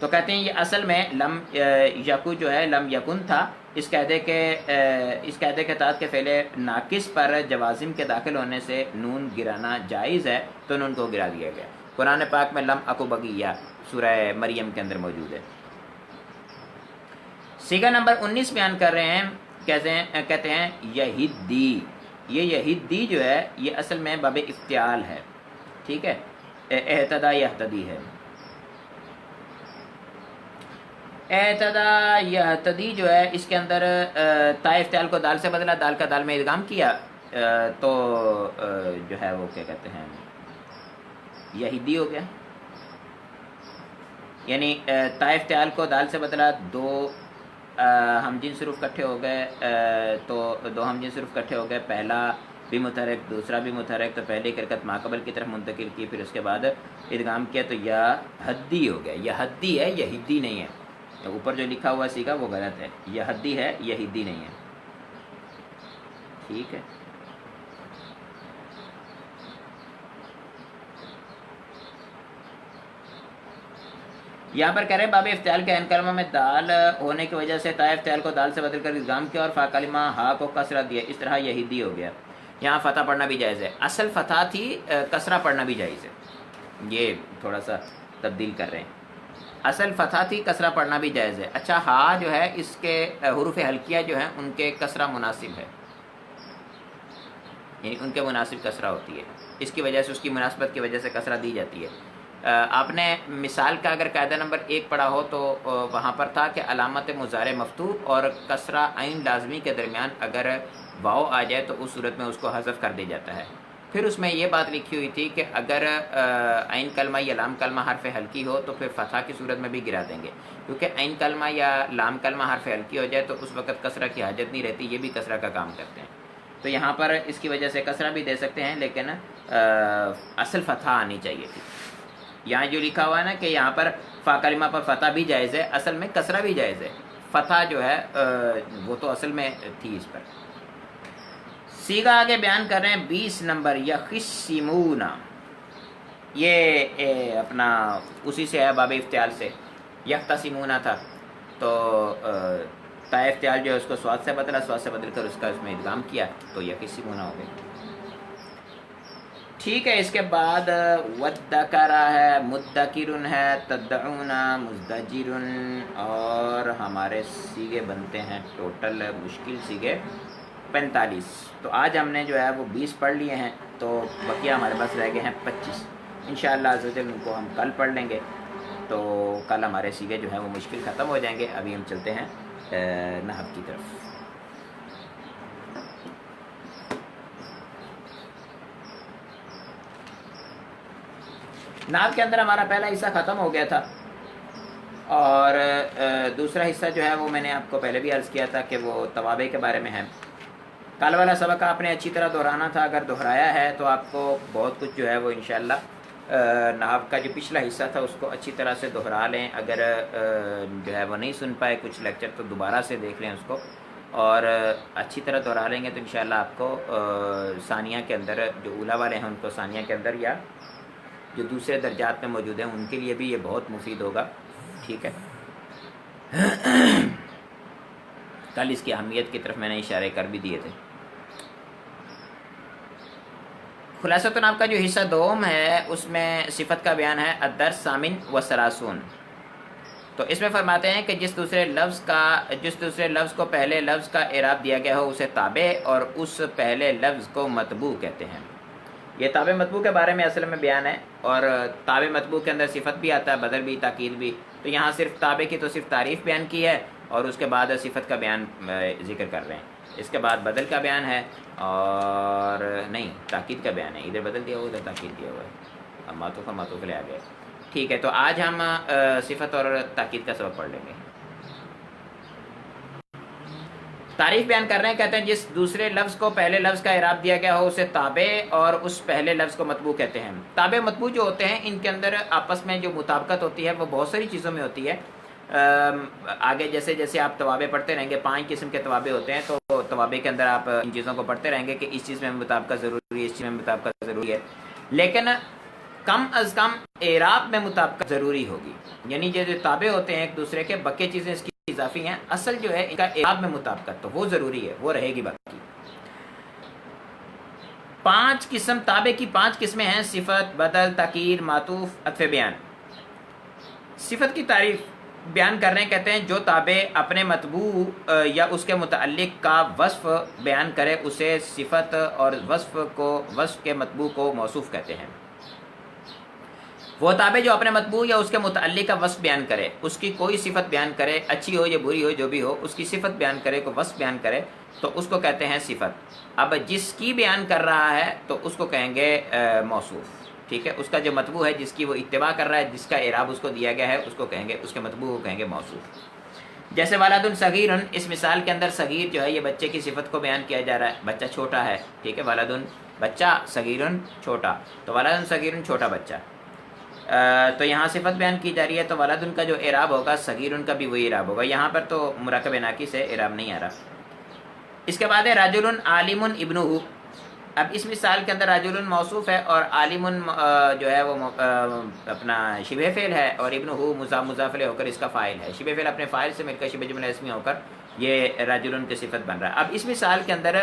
تو کہتے ہیں یہ اصل میں لم یکو جو ہے لم یکن تھا، اس قاعدے کے تحت کہ فعل ناقص پر جوازم کے داخل ہونے سے نون گرانا جائز ہے، تو نون کو گرا دیا گیا۔ قرآن پاک میں لم اکو بغیہ سورہ مریم کے اندر موجود ہے۔ صیغہ نمبر 19 بیان کر رہے ہیں، کہتے ہیں یہدی۔ یہ یہدی جو ہے یہ اصل میں باب افتعال ہے، ٹھیک ہے، اہتدا یہتدی ہے۔ اہتدا یہتدی جو ہے اس کے اندر تا افتعال کو دال سے بدلا، دال کا دال میں ادغام کیا، تو جو ہے وہ کیا کہتے ہیں یہدی ہو گیا۔ یعنی تا افتعال کو دال سے بدلا، دو ہم جنس حروف کٹھے ہو گئے، تو دو ہم جنس حروف کٹھے ہو گئے، پہلا بھی متحرک دوسرا بھی متحرک، تو پہلے کی حرکت ماقبل کی طرف منتقل کی، پھر اس کے بعد ادغام کیا تو یا حدی ہو گیا۔ یہ حدی ہے، یہدی نہیں ہے، تو اوپر جو لکھا ہوا سیکھا وہ غلط ہے، یہ حدی ہے، یہدی نہیں ہے، ٹھیک ہے۔ یہاں پر کہہ رہے ہیں باب افتعال کے عین کلمہ میں دال ہونے کی وجہ سے تا افتعال کو دال سے بدل کر ادغام کیا اور فا کلمہ ہا کو کسرہ دیا، اس طرح یہدی ہو گیا۔ یہاں فتح پڑھنا بھی جائز ہے، اصل فتح تھی، کسرہ پڑھنا بھی جائز ہے، یہ تھوڑا سا تبدیل کر رہے ہیں، اصل فتح تھی، کسرہ پڑھنا بھی جائز ہے۔ اچھا ہا جو ہے اس کے حروف حلقیہ جو ہیں ان کے کسرہ مناسب ہے، یعنی ان کے مناسب کسرہ ہوتی ہے، اس کی وجہ سے اس کی مناسبت کی وجہ سے کسرہ دی جاتی ہے۔ آپ نے مثال کا اگر قاعدہ نمبر 1 پڑھا ہو تو وہاں پر تھا کہ علامت مضارع مفتوح اور کسرہ عین لازمی کے درمیان اگر واو آ جائے تو اس صورت میں اس کو حذف کر دیا جاتا ہے۔ پھر اس میں یہ بات لکھی ہوئی تھی کہ اگر عین کلمہ یا لام کلمہ حرف حلقی ہو تو پھر فتح کی صورت میں بھی گرا دیں گے، کیونکہ عین کلمہ یا لام کلمہ حرف حلقی ہو جائے تو اس وقت کسرہ کی حاجت نہیں رہتی، یہ بھی کسرہ کا کام کرتے ہیں، تو یہاں پر اس کی وجہ سے کسرہ بھی دے سکتے ہیں، لیکن اصل فتح آنی چاہیے تھی۔ یہاں جو لکھا ہوا ہے نا کہ یہاں پر فا کلمہ پر فتح بھی جائز ہے، اصل میں کسرہ بھی جائز ہے، فتح جو ہے وہ تو اصل میں تھی اس پر۔ صیغہ آگے بیان کر رہے ہیں 20 نمبر یخصمون، یہ اپنا اسی سے ہے باب افتعال سے، یختصمون تھا تو تا افتعال جو ہے اس کو سواد سے بدلا، سواد سے بدل کر اس کا اس میں ادغام کیا تو یخصمون ہو گئے، ٹھیک ہے۔ اس کے بعد ودکرا ہے، مدکرن ہے، تدعون، مزدجرن، اور ہمارے سیگے بنتے ہیں ٹوٹل مشکل سیگے 45، تو آج ہم نے جو ہے وہ 20 پڑھ لیے ہیں، تو بقیہ ہمارے پاس رہ گئے ہیں 25، انشاءاللہ عز و جل ان کو ہم کل پڑھ لیں گے، تو کل ہمارے سیگے جو ہیں وہ مشکل ختم ہو جائیں گے۔ ابھی ہم چلتے ہیں نحو کی طرف۔ نحو کے اندر ہمارا پہلا حصہ ختم ہو گیا تھا، اور دوسرا حصہ جو ہے وہ میں نے آپ کو پہلے بھی عرض کیا تھا کہ وہ توابع کے بارے میں ہے۔ کل والا سبق آپ نے اچھی طرح دہرانا تھا، اگر دہرایا ہے تو آپ کو بہت کچھ جو ہے وہ انشاءاللہ نحو کا جو پچھلا حصہ تھا اس کو اچھی طرح سے دہرا لیں، اگر جو ہے وہ نہیں سن پائے کچھ لیکچر تو دوبارہ سے دیکھ لیں اس کو، اور اچھی طرح دہرا لیں گے تو انشاءاللہ آپ کو ثانیہ کے اندر جو اولیٰ والے ہیں ان کو ثانیہ کے اندر یا جو دوسرے درجات میں موجود ہیں ان کے لیے بھی یہ بہت مفید ہوگا، ٹھیک ہے۔ کل اس کی اہمیت کی طرف میں نے اشارے کر بھی دیے تھے۔ خلاصۃ نحو کا جو حصہ دوم ہے اس میں صفت کا بیان ہے، الدرس ثامن و ثلاثون، تو اس میں فرماتے ہیں کہ جس دوسرے لفظ کو پہلے لفظ کا اعراب دیا گیا ہو اسے تابع اور اس پہلے لفظ کو مطبوع کہتے ہیں۔ یہ تابع مطبوع کے بارے میں اصل میں بیان ہے، اور تابع مطبوع کے اندر صفت بھی آتا ہے، بدل بھی، تاکید بھی، تو یہاں صرف تابع کی تو صرف تعریف بیان کی ہے اور اس کے بعد صفت کا بیان ذکر کر رہے ہیں، اس کے بعد بدل کا بیان ہے، اور نہیں تاکید کا بیان ہے، ادھر بدل دیا ہوا ادھر تاکید دیا ہوا ہے، اب معطوف لے آ گئے، ٹھیک ہے۔ تو آج ہم صفت اور تاکید کا سبق پڑھ لیں گے۔ تعریف بیان کر رہے ہیں، کہتے ہیں جس دوسرے لفظ کو پہلے لفظ کا اعراب دیا گیا ہو اسے تابع اور اس پہلے لفظ کو مطبوع کہتے ہیں۔ تابع مطبوع جو ہوتے ہیں ان کے اندر آپس میں جو مطابقت ہوتی ہے وہ بہت ساری چیزوں میں ہوتی ہے، آگے جیسے جیسے آپ توابع پڑھتے رہیں گے، 5 قسم کے توابع ہوتے ہیں، تو توابع کے اندر آپ ان چیزوں کو پڑھتے رہیں گے کہ اس چیز میں مطابقت ضروری ہے، اس چیز میں مطابقت ضروری ہے، لیکن کم از کم اعراب میں مطابقت ضروری ہوگی، یعنی جو تابع ہوتے ہیں ایک دوسرے کے، بقیہ چیزیں اس کی اضافی ہیں، اصل جو ہے ان کا اعراب میں مطابقت تو وہ ضروری ہے، وہ رہے گی باقی۔ 5 قسم تابع کی 5 قسمیں ہیں: صفت، بدل، تاکید، معطوف، عطف بیان۔ صفت کی تعریف بیان کر رہے ہیں، کہتے ہیں جو تابع اپنے مطبوع یا اس کے متعلق کا وصف بیان کرے اسے صفت، اور وصف کے مطبوع کو موصوف کہتے ہیں۔ وہ تابع جو اپنے مطبوع یا اس کے متعلق کا وصف بیان کرے، اس کی کوئی صفت بیان کرے، اچھی ہو یا بری ہو جو بھی ہو، اس کی صفت بیان کرے، کوئی وصف بیان کرے تو اس کو کہتے ہیں صفت۔ اب جس کی بیان کر رہا ہے تو اس کو کہیں گے موصوف، ٹھیک ہے۔ اس کا جو مطبوع ہے، جس کی وہ اتباع کر رہا ہے، جس کا اعراب اس کو دیا گیا ہے، اس کو کہیں گے، اس کے مطبوع کو کہیں گے موصوف۔ جیسے ولد صغیر، اس مثال کے اندر صغیر جو ہے یہ بچے کی صفت کو بیان کیا جا رہا ہے، بچہ چھوٹا ہے، ٹھیک ہے، ولد بچہ، صغیر چھوٹا، تو ولد صغیر چھوٹا بچہ، تو یہاں صفت بیان کی جا رہی ہے، تو ولد کا جو اعراب ہوگا صغیر کا بھی وہی اعراب ہوگا۔ یہاں پر تو مرکب ناقص ہے، اعراب نہیں آ رہا۔ اس کے بعد ہے رجل عالم ابنہ۔ اب اس مثال کے اندر رجل موصوف ہے اور عالم جو ہے وہ اپنا شبہ فعل ہے، اور ابنہ مضاف الیہ ہو کر اس کا فاعل ہے، شبہ فعل اپنے فاعل سے مل کر شبہ جملہ اسمی ہو کر یہ رجل کی صفت بن رہا ہے۔ اب اس مثال کے اندر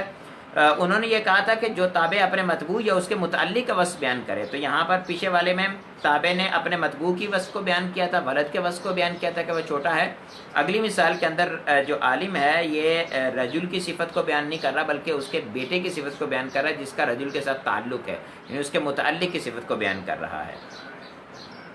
انہوں نے یہ کہا تھا کہ جو تابع اپنے مطبوع یا اس کے متعلق کا وصف بیان کرے، تو یہاں پر پیچھے والے میں تابع نے اپنے مطبوع کی وصف کو بیان کیا تھا، ولد کے وصف کو بیان کیا تھا کہ وہ چھوٹا ہے۔ اگلی مثال کے اندر جو عالم ہے یہ رجل کی صفت کو بیان نہیں کر رہا، بلکہ اس کے بیٹے کی صفت کو بیان کر رہا ہے جس کا رجل کے ساتھ تعلق ہے، یعنی اس کے متعلق کی صفت کو بیان کر رہا ہے۔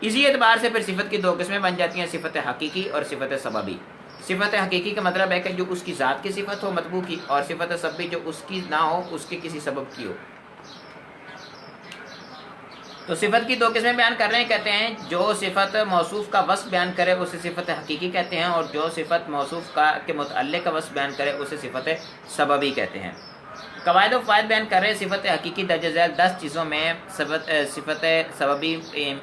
اسی اعتبار سے پھر صفت کی 2 قسمیں بن جاتی ہیں، صفت حقیقی اور صفت سببی۔ صفت حقیقی کا مطلب ہے کہ جو اس کی ذات کی صفت ہو مطبوع کی، اور صفت سببی جو اس کی نہ ہو، اس کے کسی سبب کی ہو۔ تو صفت کی 2 قسمیں بیان کر رہے ہیں، کہتے ہیں جو صفت موصوف کا وصف بیان کرے اسے صفت حقیقی کہتے ہیں، اور جو صفت موصوف کے متعلق کا وصف بیان کرے اسے صفت سببی کہتے ہیں۔ قواعد و فوائد بیان کر رہے ہیں۔ صفت حقیقی درجہ ذیل 10 چیزوں میں، صفت سببی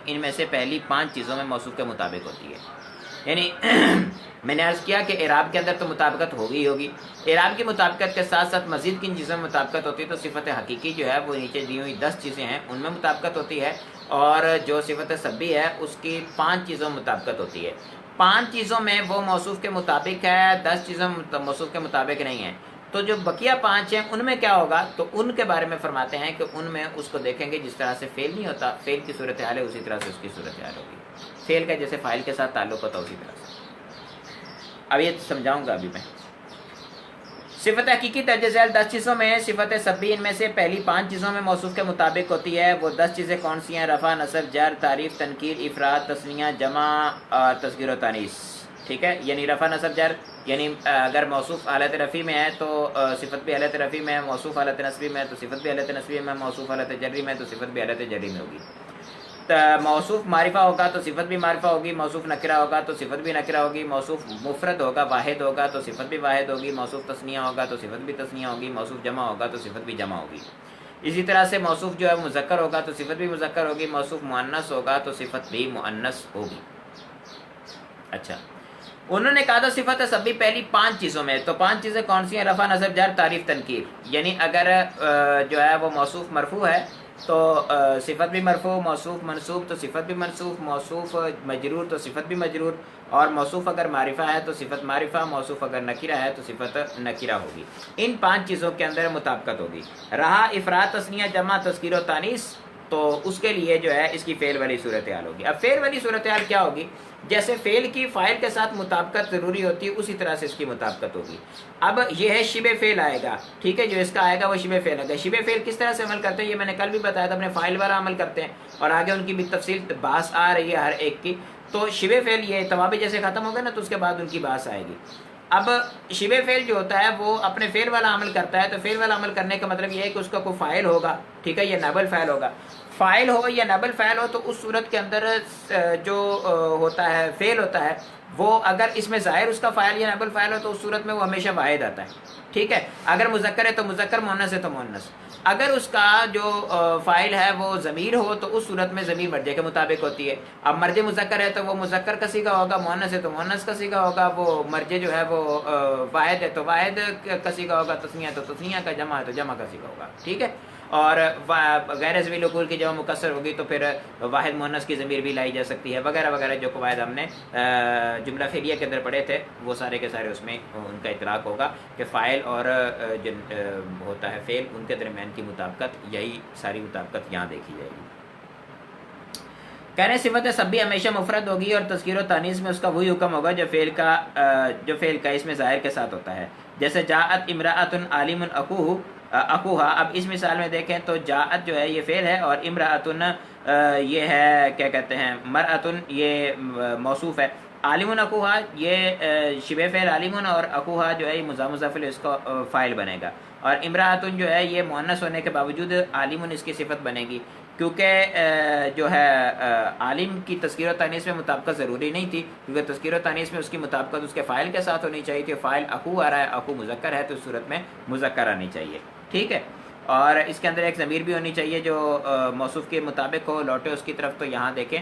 ان میں سے پہلی 5 چیزوں میں موصوف کے مطابق ہوتی ہے، یعنی میں نے عرض کیا کہ اعراب کے اندر تو مطابقت ہوگی اعراب کی مطابقت کے ساتھ ساتھ مزید کن چیزوں میں مطابقت ہوتی ہے، تو صفت حقیقی جو ہے وہ نیچے دی ہوئی 10 چیزیں ہیں ان میں مطابقت ہوتی ہے، اور جو صفت سببی ہے اس کی 5 چیزوں میں مطابقت ہوتی ہے۔ 5 چیزوں میں وہ موصوف کے مطابق ہے، 10 چیزوں میں موصوف کے مطابق نہیں ہے، تو جو بقیہ 5 ہیں ان میں کیا ہوگا، تو ان کے بارے میں فرماتے ہیں کہ ان میں اس کو دیکھیں گے جس طرح سے فعل نہیں ہوتا، فعل کی صورتحال ہے اسی طرح سے اس کی صورتحال ہوگی، فعل کا جیسے فاعل کے ساتھ تعلق ہوتا ہے اسی طرح سے۔ اب یہ سمجھاؤں گا ابھی میں۔ صفت حقیقی درجہ ذیل 10 چیزوں میں، صفت سببی ان میں سے پہلی 5 چیزوں میں موصوف کے مطابق ہوتی ہے۔ وہ 10 چیزیں کون سی ہیں؟ رفع، نصب، جر، تعریف، تنکیر، افراد، تثنیہ، جمع اور تذکیر و تانیث، ٹھیک ہے۔ یعنی رفع، نصب، جر، یعنی اگر موصوف حالت رفع میں ہے تو صفت بھی حالت رفع میں ہے، موصوف حالت نصبی میں ہے تو صفت بھی حالت نصبی میں ہے، موصوف حالت جری میں ہے تو صفت بھی حالت جری میں ہوگی۔ موصوف معرفہ ہوگا تو صفت بھی معرفہ ہوگی، موصوف نکرہ ہوگا تو صفت بھی نکرہ ہوگی، موصوف مفرد ہوگا، واحد ہوگا تو صفت بھی واحد ہوگی، موصوف تثنیہ ہوگا تو صفت بھی تثنیہ ہوگی، موصوف جمع ہوگا تو صفت بھی جمع ہوگی۔ اسی طرح سے موصوف جو ہے مذکر ہوگا تو صفت بھی مذکر ہوگی، موصوف مؤنث ہوگا تو صفت بھی مؤنث ہوگی۔ اچھا، انہوں نے کہا تھا صفت سبھی پہلی 5 چیزوں میں، تو 5 چیزیں کون سی ہیں؟ رفع، نصب، جر، تعریف، تنکیر۔ یعنی اگر جو ہے وہ موصوف مرفوع ہے تو صفت بھی مرفوع، موصوف منصوب تو صفت بھی منصوب، موصوف مجرور تو صفت بھی مجرور، اور موصوف اگر معرفہ ہے تو صفت معرفہ، موصوف اگر نکرہ ہے تو صفت نکرہ ہوگی۔ ان 5 چیزوں کے اندر مطابقت ہوگی۔ رہا افراد، تثنیہ، جمع، تذکیر و تانیث، تو اس کے لیے جو ہے اس کی فعل والی صورتحال ہوگی۔ اب فعل والی صورتحال کیا ہوگی؟ جیسے فعل کی فاعل کے ساتھ مطابقت ضروری ہوتی ہے اسی طرح سے اس کی مطابقت ہوگی۔ اب یہ ہے شبہ فعل آئے گا، ٹھیک ہے، جو اس کا آئے گا وہ شبہ فعل آئے گا۔ شبہ فعل کس طرح سے عمل کرتے ہیں یہ میں نے کل بھی بتایا تھا، اپنے فاعل والا عمل کرتے ہیں، اور آگے ان کی بھی تفصیل بحث آ رہی ہے ہر ایک کی۔ تو شبہ فعل یہ توابع جیسے ختم ہو گئے نا تو اس کے بعد ان کی بحث آئے گی۔ اب شبہ فعل جو ہوتا ہے وہ اپنے فعل والا عمل کرتا ہے، تو فعل والا عمل کرنے کا مطلب یہ ہے کہ اس کا کوئی فاعل ہوگا، ٹھیک ہے، یہ نائب الفاعل ہوگا۔ فاعل ہو یا نائب الفاعل ہو تو اس صورت کے اندر جو ہوتا ہے فعل ہوتا ہے وہ اگر اس میں ظاہر اس کا فاعل یا نائب الفاعل ہو تو اس صورت میں وہ ہمیشہ واحد آتا ہے، ٹھیک ہے۔ اگر مذکر ہے تو مذکر، مؤنث ہے تو مؤنث۔ اگر اس کا جو فاعل ہے وہ ضمیر ہو تو اس صورت میں ضمیر مرجع کے مطابق ہوتی ہے۔ اب مرجع مذکر ہے تو وہ مذکر کا صیغہ ہوگا، مؤنث ہے تو مؤنث کا صیغہ ہوگا، وہ مرجع جو ہے وہ واحد ہے تو واحد کا صیغہ ہوگا، تثنیہ تو تثنیہ کا، جمع ہے تو جمع کا صیغہ ہوگا، ٹھیک ہے۔ اور غیر ضمیل عقول کی جمع مکسر ہوگی تو پھر واحد مؤنث کی ضمیر بھی لائی جا سکتی ہے، وغیرہ وغیرہ جو قواعد ہم نے جملہ فعلیہ کے اندر پڑھے تھے وہ سارے کے سارے اس میں ان کا اطلاق ہوگا کہ فاعل اور جو ہوتا ہے فعل ان کے درمیان کی مطابقت، یہی ساری مطابقت یہاں دیکھی جائے گی۔ کہہ رہے صفت سبی ہمیشہ مفرد ہوگی اور تذکیر و تانیث میں اس کا وہی حکم ہوگا جو فعل کا اس میں ظاہر کے ساتھ ہوتا ہے، جیسے جاءت امرأۃ عالم اخوہا۔ اب اس مثال میں دیکھیں تو جاءت جو ہے یہ فعل ہے اور امرأۃ یہ ہے کیا کہتے ہیں مرأۃ یہ موصوف ہے، عالم اخوہا یہ شبہ فعل عالم اور اخوہا جو ہے یہ مضاف الیہ اس کا فاعل بنے گا، اور امرأۃ جو ہے یہ مؤنث ہونے کے باوجود عالم اس کی صفت بنے گی، کیونکہ جو ہے عالم کی تذکیر و تانیث میں مطابقت ضروری نہیں تھی، کیونکہ تذکیر و تانیث میں اس کی مطابقت اس کے فاعل کے ساتھ ہونی چاہیے تھی، فاعل اخو آ رہا ہے، اخو مذکر ہے تو اس صورت میں مذکر آنی چاہیے، ٹھیک ہے، اور اس کے اندر ایک ضمیر بھی ہونی چاہیے جو موصوف کے مطابق ہو، لوٹے اس کی طرف، تو یہاں دیکھیں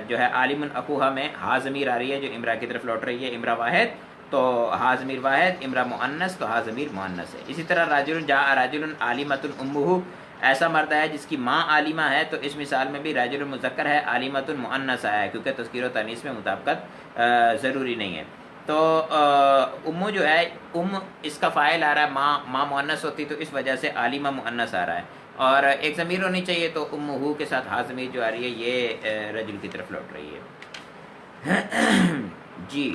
جو ہے عالم اخوہا میں ہا ضمیر آ رہی ہے جو امرا کی طرف لوٹ رہی ہے، امرا واحد تو ہا ضمیر واحد، امرا مؤنث تو ہا ضمیر مؤنث ہے۔ اسی طرح راجل جاء راجل عالمۃ امہ، ایسا مرد ہے جس کی ماں عالمہ ہے، تو اس مثال میں بھی راجل مذکر ہے، عالمۃ مؤنث آیا ہے کیونکہ تذکیر و تانیث میں مطابقت ضروری نہیں ہے۔ تو امو جو ہے اس کا فاعل آ رہا ہے، ماں مؤنث ہوتی تو اس وجہ سے عالمہ مؤنث آ رہا ہے، اور ایک ضمیر ہونی چاہیے تو امہ کے ساتھ ہا ضمیر جو آ رہی ہے یہ رجل کی طرف لوٹ رہی ہے۔ جی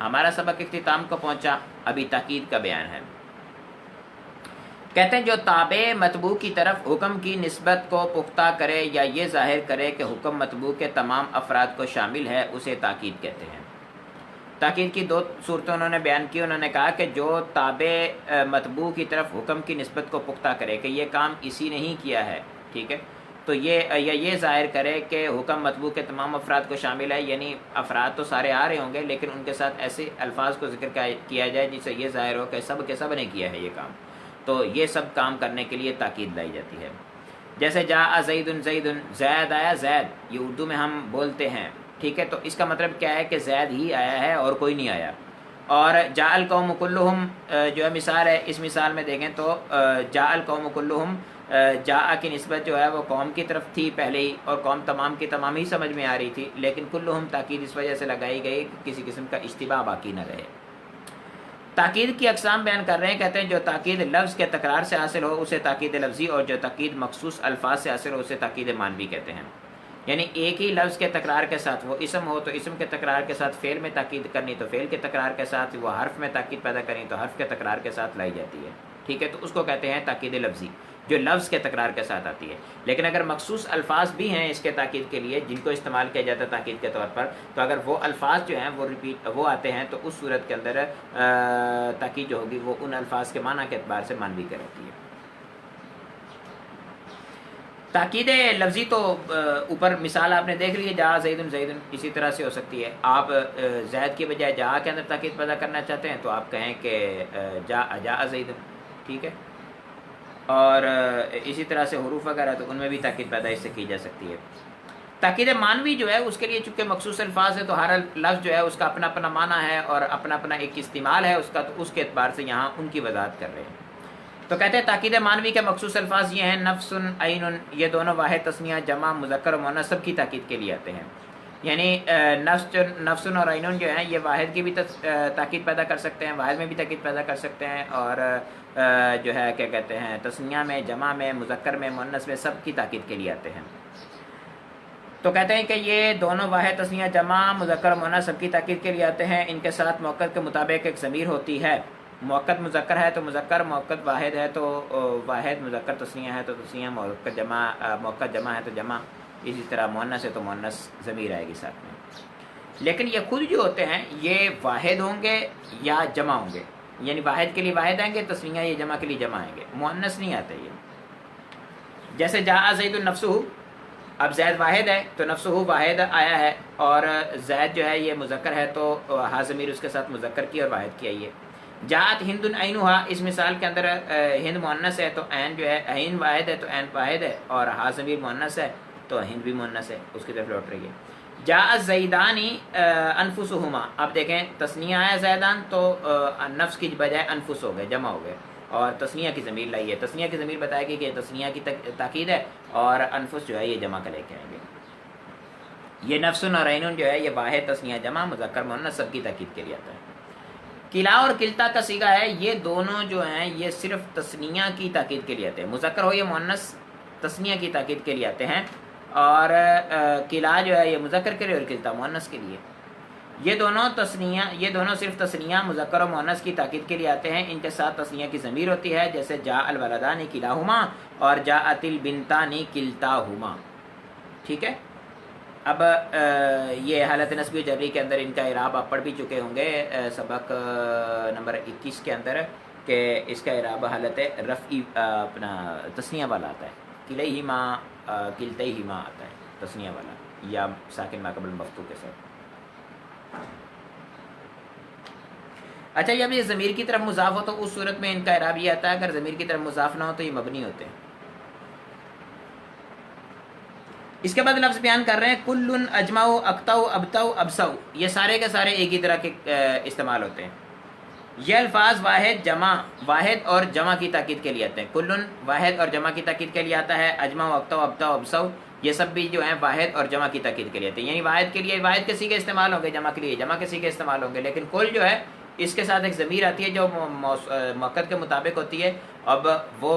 ہمارا سبق اختتام کو پہنچا، ابھی تاکید کا بیان ہے۔ کہتے ہیں جو تابع مطبوع کی طرف حکم کی نسبت کو پختہ کرے یا یہ ظاہر کرے کہ حکم مطبوع کے تمام افراد کو شامل ہے، اسے تاکید کہتے ہیں۔ تاکید کی دو صورتیں انہوں نے بیان کی، انہوں نے کہا کہ جو تابع مطبوع کی طرف حکم کی نسبت کو پختہ کرے کہ یہ کام اسی نے ہی کیا ہے، ٹھیک ہے، تو یہ ظاہر کرے کہ حکم مطبوع کے تمام افراد کو شامل ہے، یعنی افراد تو سارے آ رہے ہوں گے لیکن ان کے ساتھ ایسے الفاظ کو ذکر کیا جائے جس سے یہ ظاہر ہو کہ سب کے سب نے کیا ہے یہ کام، تو یہ سب کام کرنے کے لیے تاکید لائی جاتی ہے۔ جیسے جاء زید زید، زید آیا زید، یہ اردو میں ہم بولتے ہیں، ٹھیک ہے، تو اس کا مطلب کیا ہے کہ زید ہی آیا ہے اور کوئی نہیں آیا۔ اور جاء القوم کلہم جو ہے مثال ہے، اس مثال میں دیکھیں تو جاء القوم کلہم، جاء کی نسبت جو ہے وہ قوم کی طرف تھی پہلے ہی، اور قوم تمام کی تمام ہی سمجھ میں آ رہی تھی، لیکن کلہم تاکید اس وجہ سے لگائی گئی کہ کسی قسم کا اشتباہ باقی نہ رہے۔ تاکید کی اقسام بیان کر رہے ہیں، کہتے ہیں جو تاکید لفظ کے تکرار سے حاصل ہو اسے تاکید لفظی، اور جو تاکید مخصوص الفاظ سے حاصل ہو اسے تاکید معنوی کہتے ہیں۔ یعنی ایک ہی لفظ کے تکرار کے ساتھ، وہ اسم ہو تو اسم کے تکرار کے ساتھ، فعل میں تاکید کرنی تو فعل کے تکرار کے ساتھ، وہ حرف میں تاکید پیدا کرنی تو حرف کے تکرار کے ساتھ لائی جاتی ہے، ٹھیک ہے، تو اس کو کہتے ہیں تاکید لفظی جو لفظ کے تکرار کے ساتھ آتی ہے۔ لیکن اگر مخصوص الفاظ بھی ہیں اس کے تاکید کے لیے جن کو استعمال کیا جاتا ہے تاکید کے طور پر، تو اگر وہ الفاظ جو ہیں وہ آتے ہیں تو اس صورت کے اندر تاکید جو ہوگی وہ ان الفاظ کے معنی کے اعتبار سے معنوی کہلاتی ہے۔ تاکید لفظی تو اوپر مثال آپ نے دیکھ لی ہے، جاء زید زید، اسی طرح سے ہو سکتی ہے۔ آپ زید کی بجائے جاء کے اندر تاکید پیدا کرنا چاہتے ہیں تو آپ کہیں کہ جاء زید، ٹھیک ہے، اور اسی طرح سے حروف وغیرہ تو ان میں بھی تاکید پیدا اس سے کی جا سکتی ہے۔ تاکید معنوی جو ہے اس کے لیے چونکہ مخصوص الفاظ ہے تو ہر لفظ جو ہے اس کا اپنا اپنا معنی ہے اور اپنا اپنا ایک استعمال ہے اس کا، تو اس کے اعتبار سے یہاں ان کی وضاحت کر رہے ہیں۔ تو کہتے ہیں تاکید معنوی کے مخصوص الفاظ یہ ہیں نفس، عین، یہ دونوں واحد تثنیہ جمع مذکر و مؤنث سب کی تاکید کے لیے آتے ہیں۔ یعنی نفس اور عین جو ہیں یہ واحد کی بھی تاکید پیدا کر سکتے ہیں، واحد میں بھی تاکید پیدا کر سکتے ہیں، اور جو ہے کیا کہتے ہیں تثنیہ میں، جمع میں، مذکر میں، مؤنث میں سب کی تاکید کے لیے آتے ہیں۔ تو کہتے ہیں کہ یہ دونوں واحد تثنیہ جمع مذکر و مؤنث سب کی تاکید کے لیے آتے ہیں، ان کے ساتھ موقع کے مطابق ایک ضمیر ہوتی ہے، موقع مذکر ہے تو مذکر، موقع واحد ہے تو واحد، مذکر تثنیہ ہے تو تثنیہ، موقع جمع ہے تو جمع، اسی طرح مؤنث ہے تو مؤنث ضمیر آئے گی ساتھ میں۔ لیکن یہ خود جو ہوتے ہیں یہ واحد ہوں گے یا جمع ہوں گے، یعنی واحد کے لیے واحد آئیں گے، تثنیہ یا جمع کے لیے جمع آئیں گے، مؤنث نہیں آتے یہ۔ جیسے جاء زید نفسہ، اب زید واحد ہے تو نفسہ واحد آیا ہے، اور زید جو ہے یہ مذکر ہے تو ہا ضمیر اس کے ساتھ مذکر کی اور واحد کی آئی ہے۔ جاءت ہند عینھا، اس مثال کے اندر ہند مؤنث ہے تو عین جو ہے، عین واحد ہے تو عین واحد ہے، اور ہا ضمیر مؤنث ہے تو ہند بھی مؤنث ہے، اس کی طرف لوٹ رہی ہے۔ جاء زیدانی انفسہما، اب دیکھیں تثنیہ آیا زیدان تو نفس کی بجائے انفس ہو گئے، جمع ہو گئے، اور تسنیہ کی ضمیر لائی ہے. تسنیہ کی ضمیر بتائے گی کہ تسنیہ کی تاکید ہے، اور انفس جو ہے یہ جمع کا لے کے آئیں گے. یہ نفسن اور عینن جو ہے یہ واحد تسنیہ جمع مذکر مؤنث سب کی تاکید کے لیے آتا ہے. کلا اور کلتا کا صیغہ ہے، یہ دونوں جو ہیں یہ صرف تسنیہ کی تاکید کے لیے آتے ہیں. مذکر ہو یا مؤنث تسنیہ کی تاکید کے لیے آتے ہیں، اور کلا جو ہے یہ مذکر کے لیے اور کلتا مؤنث کے لیے. یہ دونوں صرف تسنیہ مذکر و مؤنث کی تاکید کے لیے آتے ہیں. ان کے ساتھ تسنیہ کی ضمیر ہوتی ہے، جیسے جاء الولدان کلاہما اور جاءت البنتان کلتاہما. ٹھیک ہے. اب یہ حالت نصبی و جری کے اندر ان کا اعراب آپ پڑھ بھی چکے ہوں گے سبق نمبر 21 کے اندر، کہ اس کا اعراب حالت رفعی اپنا تسنیہ والا آتا ہے. کلیہما کلتیہما آتا ہے تسنیہ والا، یا ساکن ما قبل مفتوح کے ساتھ. اچھا جب یہ ضمیر کی طرف مضاف ہو تو اس صورت میں ان کا اعراب یہ آتا ہے، اگر ضمیر کی طرف مضاف نہ ہو تو یہ مبنی ہوتے ہیں. اس کے بعد لفظ بیان کر رہے ہیں کل اجمع اقطع ابتع ابسع. یہ سارے کے سارے ایک ہی طرح کے استعمال ہوتے ہیں. یہ الفاظ واحد اور جمع کی تاکید کے لیے آتے ہیں. کل واحد اور جمع کی تاکید کے لیے آتا ہے. اجمع اقطع ابتع ابسع یہ سب بھی جو ہیں واحد اور جمع کی تاکید کے لیے آتے ہیں. یعنی واحد کے لیے واحد کے صیغے استعمال ہوں گے، جمع کے لیے جمع کے صیغے استعمال ہوں گے. لیکن کل جو ہے اس کے ساتھ ایک ضمیر آتی ہے جو مؤکد کے مطابق ہوتی ہے. اب وہ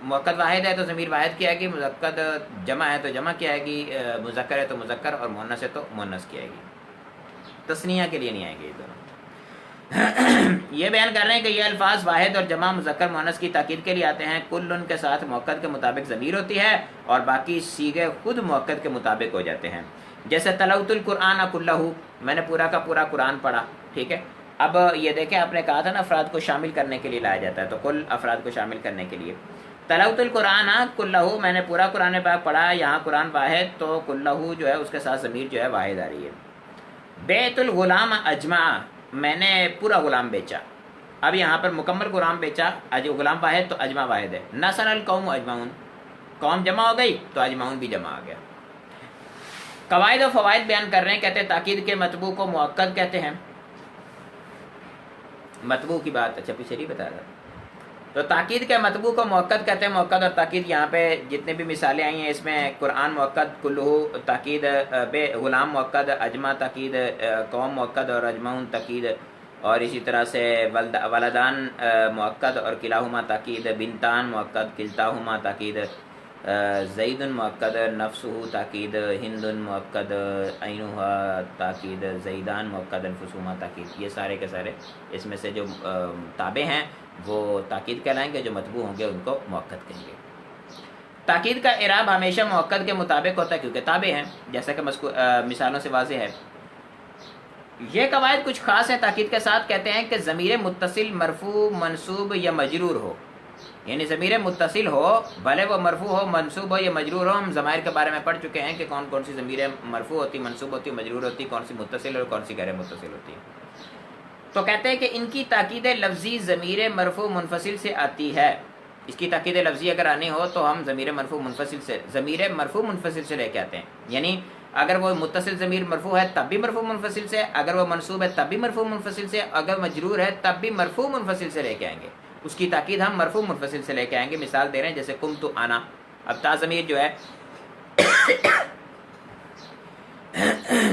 مؤکد واحد ہے تو ضمیر واحد کی آئے گی، مؤکد جمع ہے تو جمع کی آئے گی، مذکر ہے تو مذکر، اور مؤنث ہے تو مؤنث کی آئے گی. تسنیہ کے لیے نہیں آئے گی یہ دونوں. یہ بیان کر رہے ہیں کہ یہ الفاظ واحد اور جمع مذکر مؤنث کی تاکید کے لیے آتے ہیں. کل ان کے ساتھ مؤکد کے مطابق ضمیر ہوتی ہے، اور باقی صیغے خود مؤکد کے مطابق ہو جاتے ہیں. جیسے تلوت القرآن کلہ، میں نے پورا کا پورا قرآن پڑھا. ٹھیک ہے. اب یہ دیکھیں آپ نے کہا تھا نا افراد کو شامل کرنے کے لیے لایا جاتا ہے، تو کل افراد کو شامل کرنے کے لیے. تلوت القرآن کلہ، میں نے پورا قرآن پاک پڑھا. یہاں قرآن واحد تو کلہ جو ہے اس کے ساتھ ضمیر جو ہے واحد آ رہی ہے. بیت الغلام اجمع، میں نے پورا غلام بیچا. اب یہاں پر مکمل غلام بیچا، غلام واحد تو اجمع واحد ہے. نصر القوم اجمعون، قوم جمع ہو گئی تو اجمعون بھی جمع آ گیا. قواعد و فوائد بیان کر رہے ہیں. کہتے ہیں تاکید کے مطبوع کو مؤکد کہتے ہیں. مطبوع کی بات اچھا پیچھے نہیں بتا رہا. تو تاکید کے مطبوع کو مؤکد کہتے ہیں. مؤکد اور تاکید یہاں پہ جتنے بھی مثالیں آئی ہیں اس میں قرآن مؤکد، کلہ تاکید، بے غلام مؤکد، اجمع تاکید، قوم مؤکد اور اجمعون تاکید، اور اسی طرح سے ولدان مؤکد اور کلاہما تاکید، بنتان مؤکد، کلتاہما تاکید، زید مؤکد، نفسہ تاکید، ہند مؤکد، عینہا تاکید، زیدان مؤکد، انفسہما تاکید. یہ سارے کے سارے اس میں سے جو تابع ہیں وہ تاکید کہلائیں گے، جو مطبوع ہوں گے ان کو مؤکد کہیں گے. تاکید کا اعراب ہمیشہ مؤکد کے مطابق ہوتا ہے کیونکہ تابع ہیں، جیسا کہ مثالوں سے واضح ہے. یہ قواعد کچھ خاص ہیں تاکید کے ساتھ. کہتے ہیں کہ ضمیر متصل مرفوع منصوب یا مجرور ہو، یعنی ضمیر متصل ہو، بھلے وہ مرفوع ہو، منصوب ہو یا مجرور ہو. ہم ضمائر کے بارے میں پڑھ چکے ہیں کہ کون کون سی ضمیریں مرفوع ہوتی، منصوب ہوتی، مجرور ہوتی، کون سی متصل اور کون سی غیر متصل ہوتی. تو کہتے ہیں کہ ان کی تاکید لفظی ضمیر مرفوع منفصل سے آتی ہے. اس کی تاکید لفظی اگر آنی ہو تو ہم ضمیر مرفوع منفصل سے لے کے آتے ہیں. یعنی اگر وہ متصل ضمیر مرفوع ہے تب بھی مرفوع منفصل سے، اگر وہ منصوب ہے تب بھی مرفوع منفصل سے، اگر مجرور ہے تب بھی مرفوع منفصل سے لے کے آئیں گے. اس کی تاکید ہم مرفوع منفصل سے لے کے آئیں گے. مثال دے رہے ہیں جیسے قم تو آنا. اب تا ضمیر جو ہے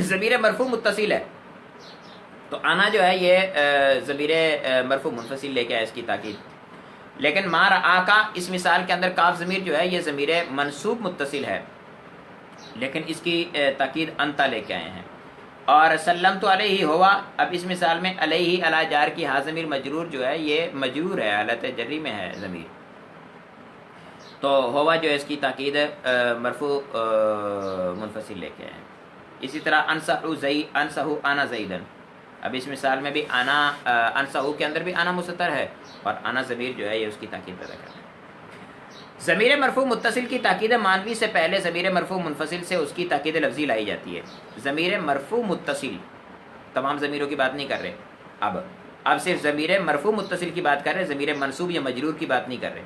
ضمیر مرفوع متصل ہے، تو آنا جو ہے یہ ضمیر مرفوع منفصل لے کے آئے اس کی تاکید. لیکن ما رآ کا اس مثال کے اندر کاف ضمیر جو ہے یہ ضمیر منصوب متصل ہے، لیکن اس کی تاکید انتا لے کے آئے ہیں. اور سلمت علیہ ہوا، اب اس مثال میں علیہ علی جار کی ہا ضمیر مجرور جو ہے یہ مجرور ہے، حالت جری میں ہے ضمیر، تو ہوا جو ہے اس کی تاکید مرفوع منفصل لے کے آئے ہیں. اسی طرح انسہو انا زیدن، اب اس مثال میں بھی آنا انسہو کے اندر بھی آنا مستتر ہے، اور آنا ضمیر جو ہے یہ اس کی تاکید پیدا کرتا ہے. ضمیر مرفوع متصل کی تاکید مانوی سے پہلے ضمیر مرفوع منفصل سے اس کی تاکید لفظی لائی جاتی ہے. ضمیر مرفوع متصل، تمام ضمیروں کی بات نہیں کر رہے، اب صرف ضمیر مرفوع متصل کی بات کر رہے ہیں، ضمیر منصوب یا مجرور کی بات نہیں کر رہے.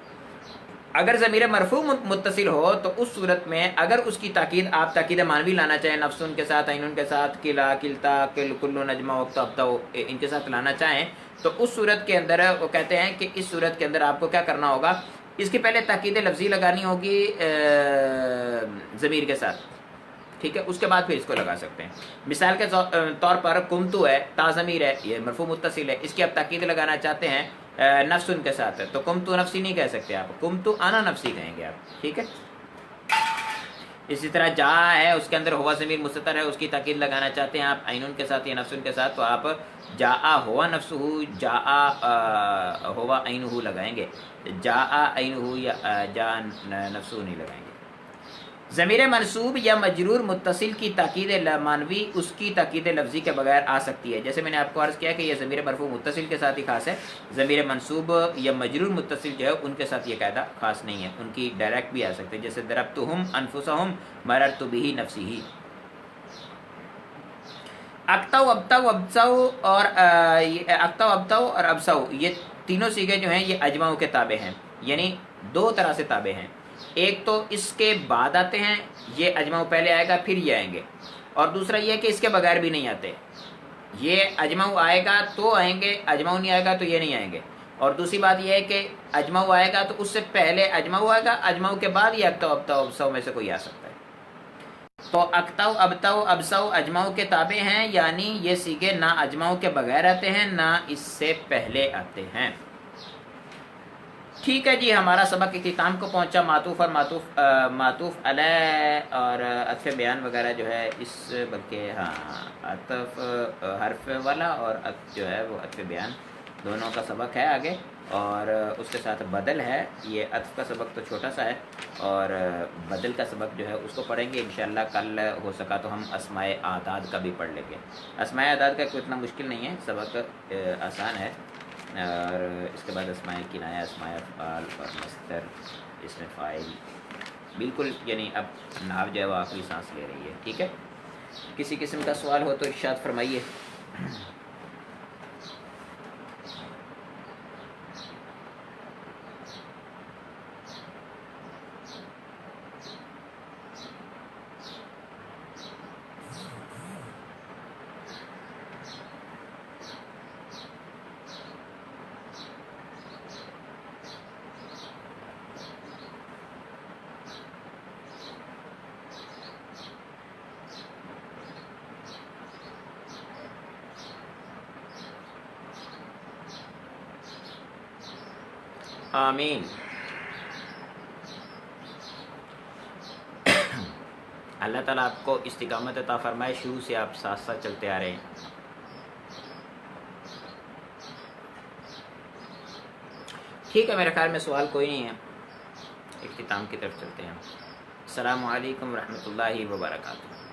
اگر ضمیر مرفوع متصل ہو تو اس صورت میں اگر اس کی تاکید آپ تاکید مانوی لانا چاہیں، نفسن کے ساتھ، عینن کے ساتھ، کلا، کلتا، کلو، نجمہ، وقت، ابتا ان کے ساتھ لانا چاہیں تو اس صورت کے اندر وہ کہتے ہیں کہ اس صورت کے اندر آپ کو کیا کرنا ہوگا، اس کی پہلے تاکید لفظی لگانی ہوگی ضمیر کے ساتھ، ٹھیک ہے، اس کے بعد پھر اس کو لگا سکتے ہیں۔ مثال کے طور پر کمتو ہے، تا ضمیر ہے، یہ مرفوع متصل ہے، اس کی آپ تاکید لگانا چاہتے ہیں نفس ان کے ساتھ ہے تو کمتو نفسی نہیں کہہ سکتے آپ، کمتو انا نفسی کہیں گے آپ، ٹھیک ہے۔ اسی طرح جا ہے، اس کے اندر ہوا ضمیر مستتر ہے، اس کی تاکید لگانا چاہتے ہیں آپ عینن کے ساتھ یا نفسن کے ساتھ تو آپ جا ہوا نفسہ، جا ہوا عینہ لگائیں گے، جا عینہ یا جا نفسہ نہیں لگائیں گے۔ ضمیر منصوب یا مجرور متصل کی تاکید مانوی اس کی تاکید لفظی کے بغیر آ سکتی ہے، جیسے میں نے آپ کو عرض کیا کہ یہ ضمیر مرفوع متصل کے ساتھ ہی خاص ہے، ضمیر منصوب یا مجرور متصل جو ہے ان کے ساتھ یہ قاعدہ خاص نہیں ہے، ان کی ڈائریکٹ بھی آ سکتے ہیں، جیسے ضربتہم انفسہم مررت بہ نفسہ۔ اقتو، ابتو، ابسو اور اقتو، ابتو اور ابسو یہ تینوں صیغے جو ہیں یہ اجماع کے تابع ہیں، یعنی دو طرح سے تابع ہیں، ایک تو اس کے بعد آتے ہیں، یہ اجماع پہلے آئے گا پھر یہ آئیں گے، اور دوسرا یہ کہ اس کے بغیر بھی نہیں آتے، یہ اجماع آئے گا تو آئیں گے، اجماع نہیں آئے گا تو یہ نہیں آئیں گے، اور دوسری بات یہ ہے کہ اجماع آئے گا تو اس سے پہلے اجماع آئے گا، اجماع کے بعد یہ اقتو، ابتو، ابسو میں سے کوئی آ سکتا ہے۔ تو اقتو، ابتو، ابسو اجماع کے تابع ہیں، یعنی یہ صیغے نہ اجماع کے بغیر آتے ہیں نہ اس سے پہلے آتے ہیں۔ ٹھیک ہے جی، ہمارا سبق اختتام کو پہنچا، معطوف اور معطوف علیہ اور عطف بیان وغیرہ جو ہے اس بلکہ ہاں عطف حرف والا اور جو ہے وہ عطف بیان دونوں کا سبق ہے آگے، اور اس کے ساتھ بدل ہے، یہ عطف کا سبق تو چھوٹا سا ہے اور بدل کا سبق جو ہے اس کو پڑھیں گے انشاءاللہ۔ کل ہو سکا تو ہم اسماء اعداد کا بھی پڑھ لیں گے۔ اسماء اعداد کا کوئی اتنا مشکل نہیں ہے، سبق آسان ہے، اور اس کے بعد اسماء کنایہ، اسماء افعال اور مصدر، اسم فاعل، بالکل یعنی اب نحو جو ہے وہ آخری سانس لے رہی ہے، ٹھیک ہے۔ کسی قسم کا سوال ہو تو ارشاد فرمائیے۔ آمین۔ اللہ تعالیٰ آپ کو استقامت عطا فرمائے، شروع سے آپ ساتھ ساتھ چلتے آ رہے ہیں۔ ٹھیک ہے، میرے خیال میں سوال کوئی نہیں ہے، اختتام کی طرف چلتے ہیں۔ السلام علیکم ورحمۃ اللہ وبرکاتہ۔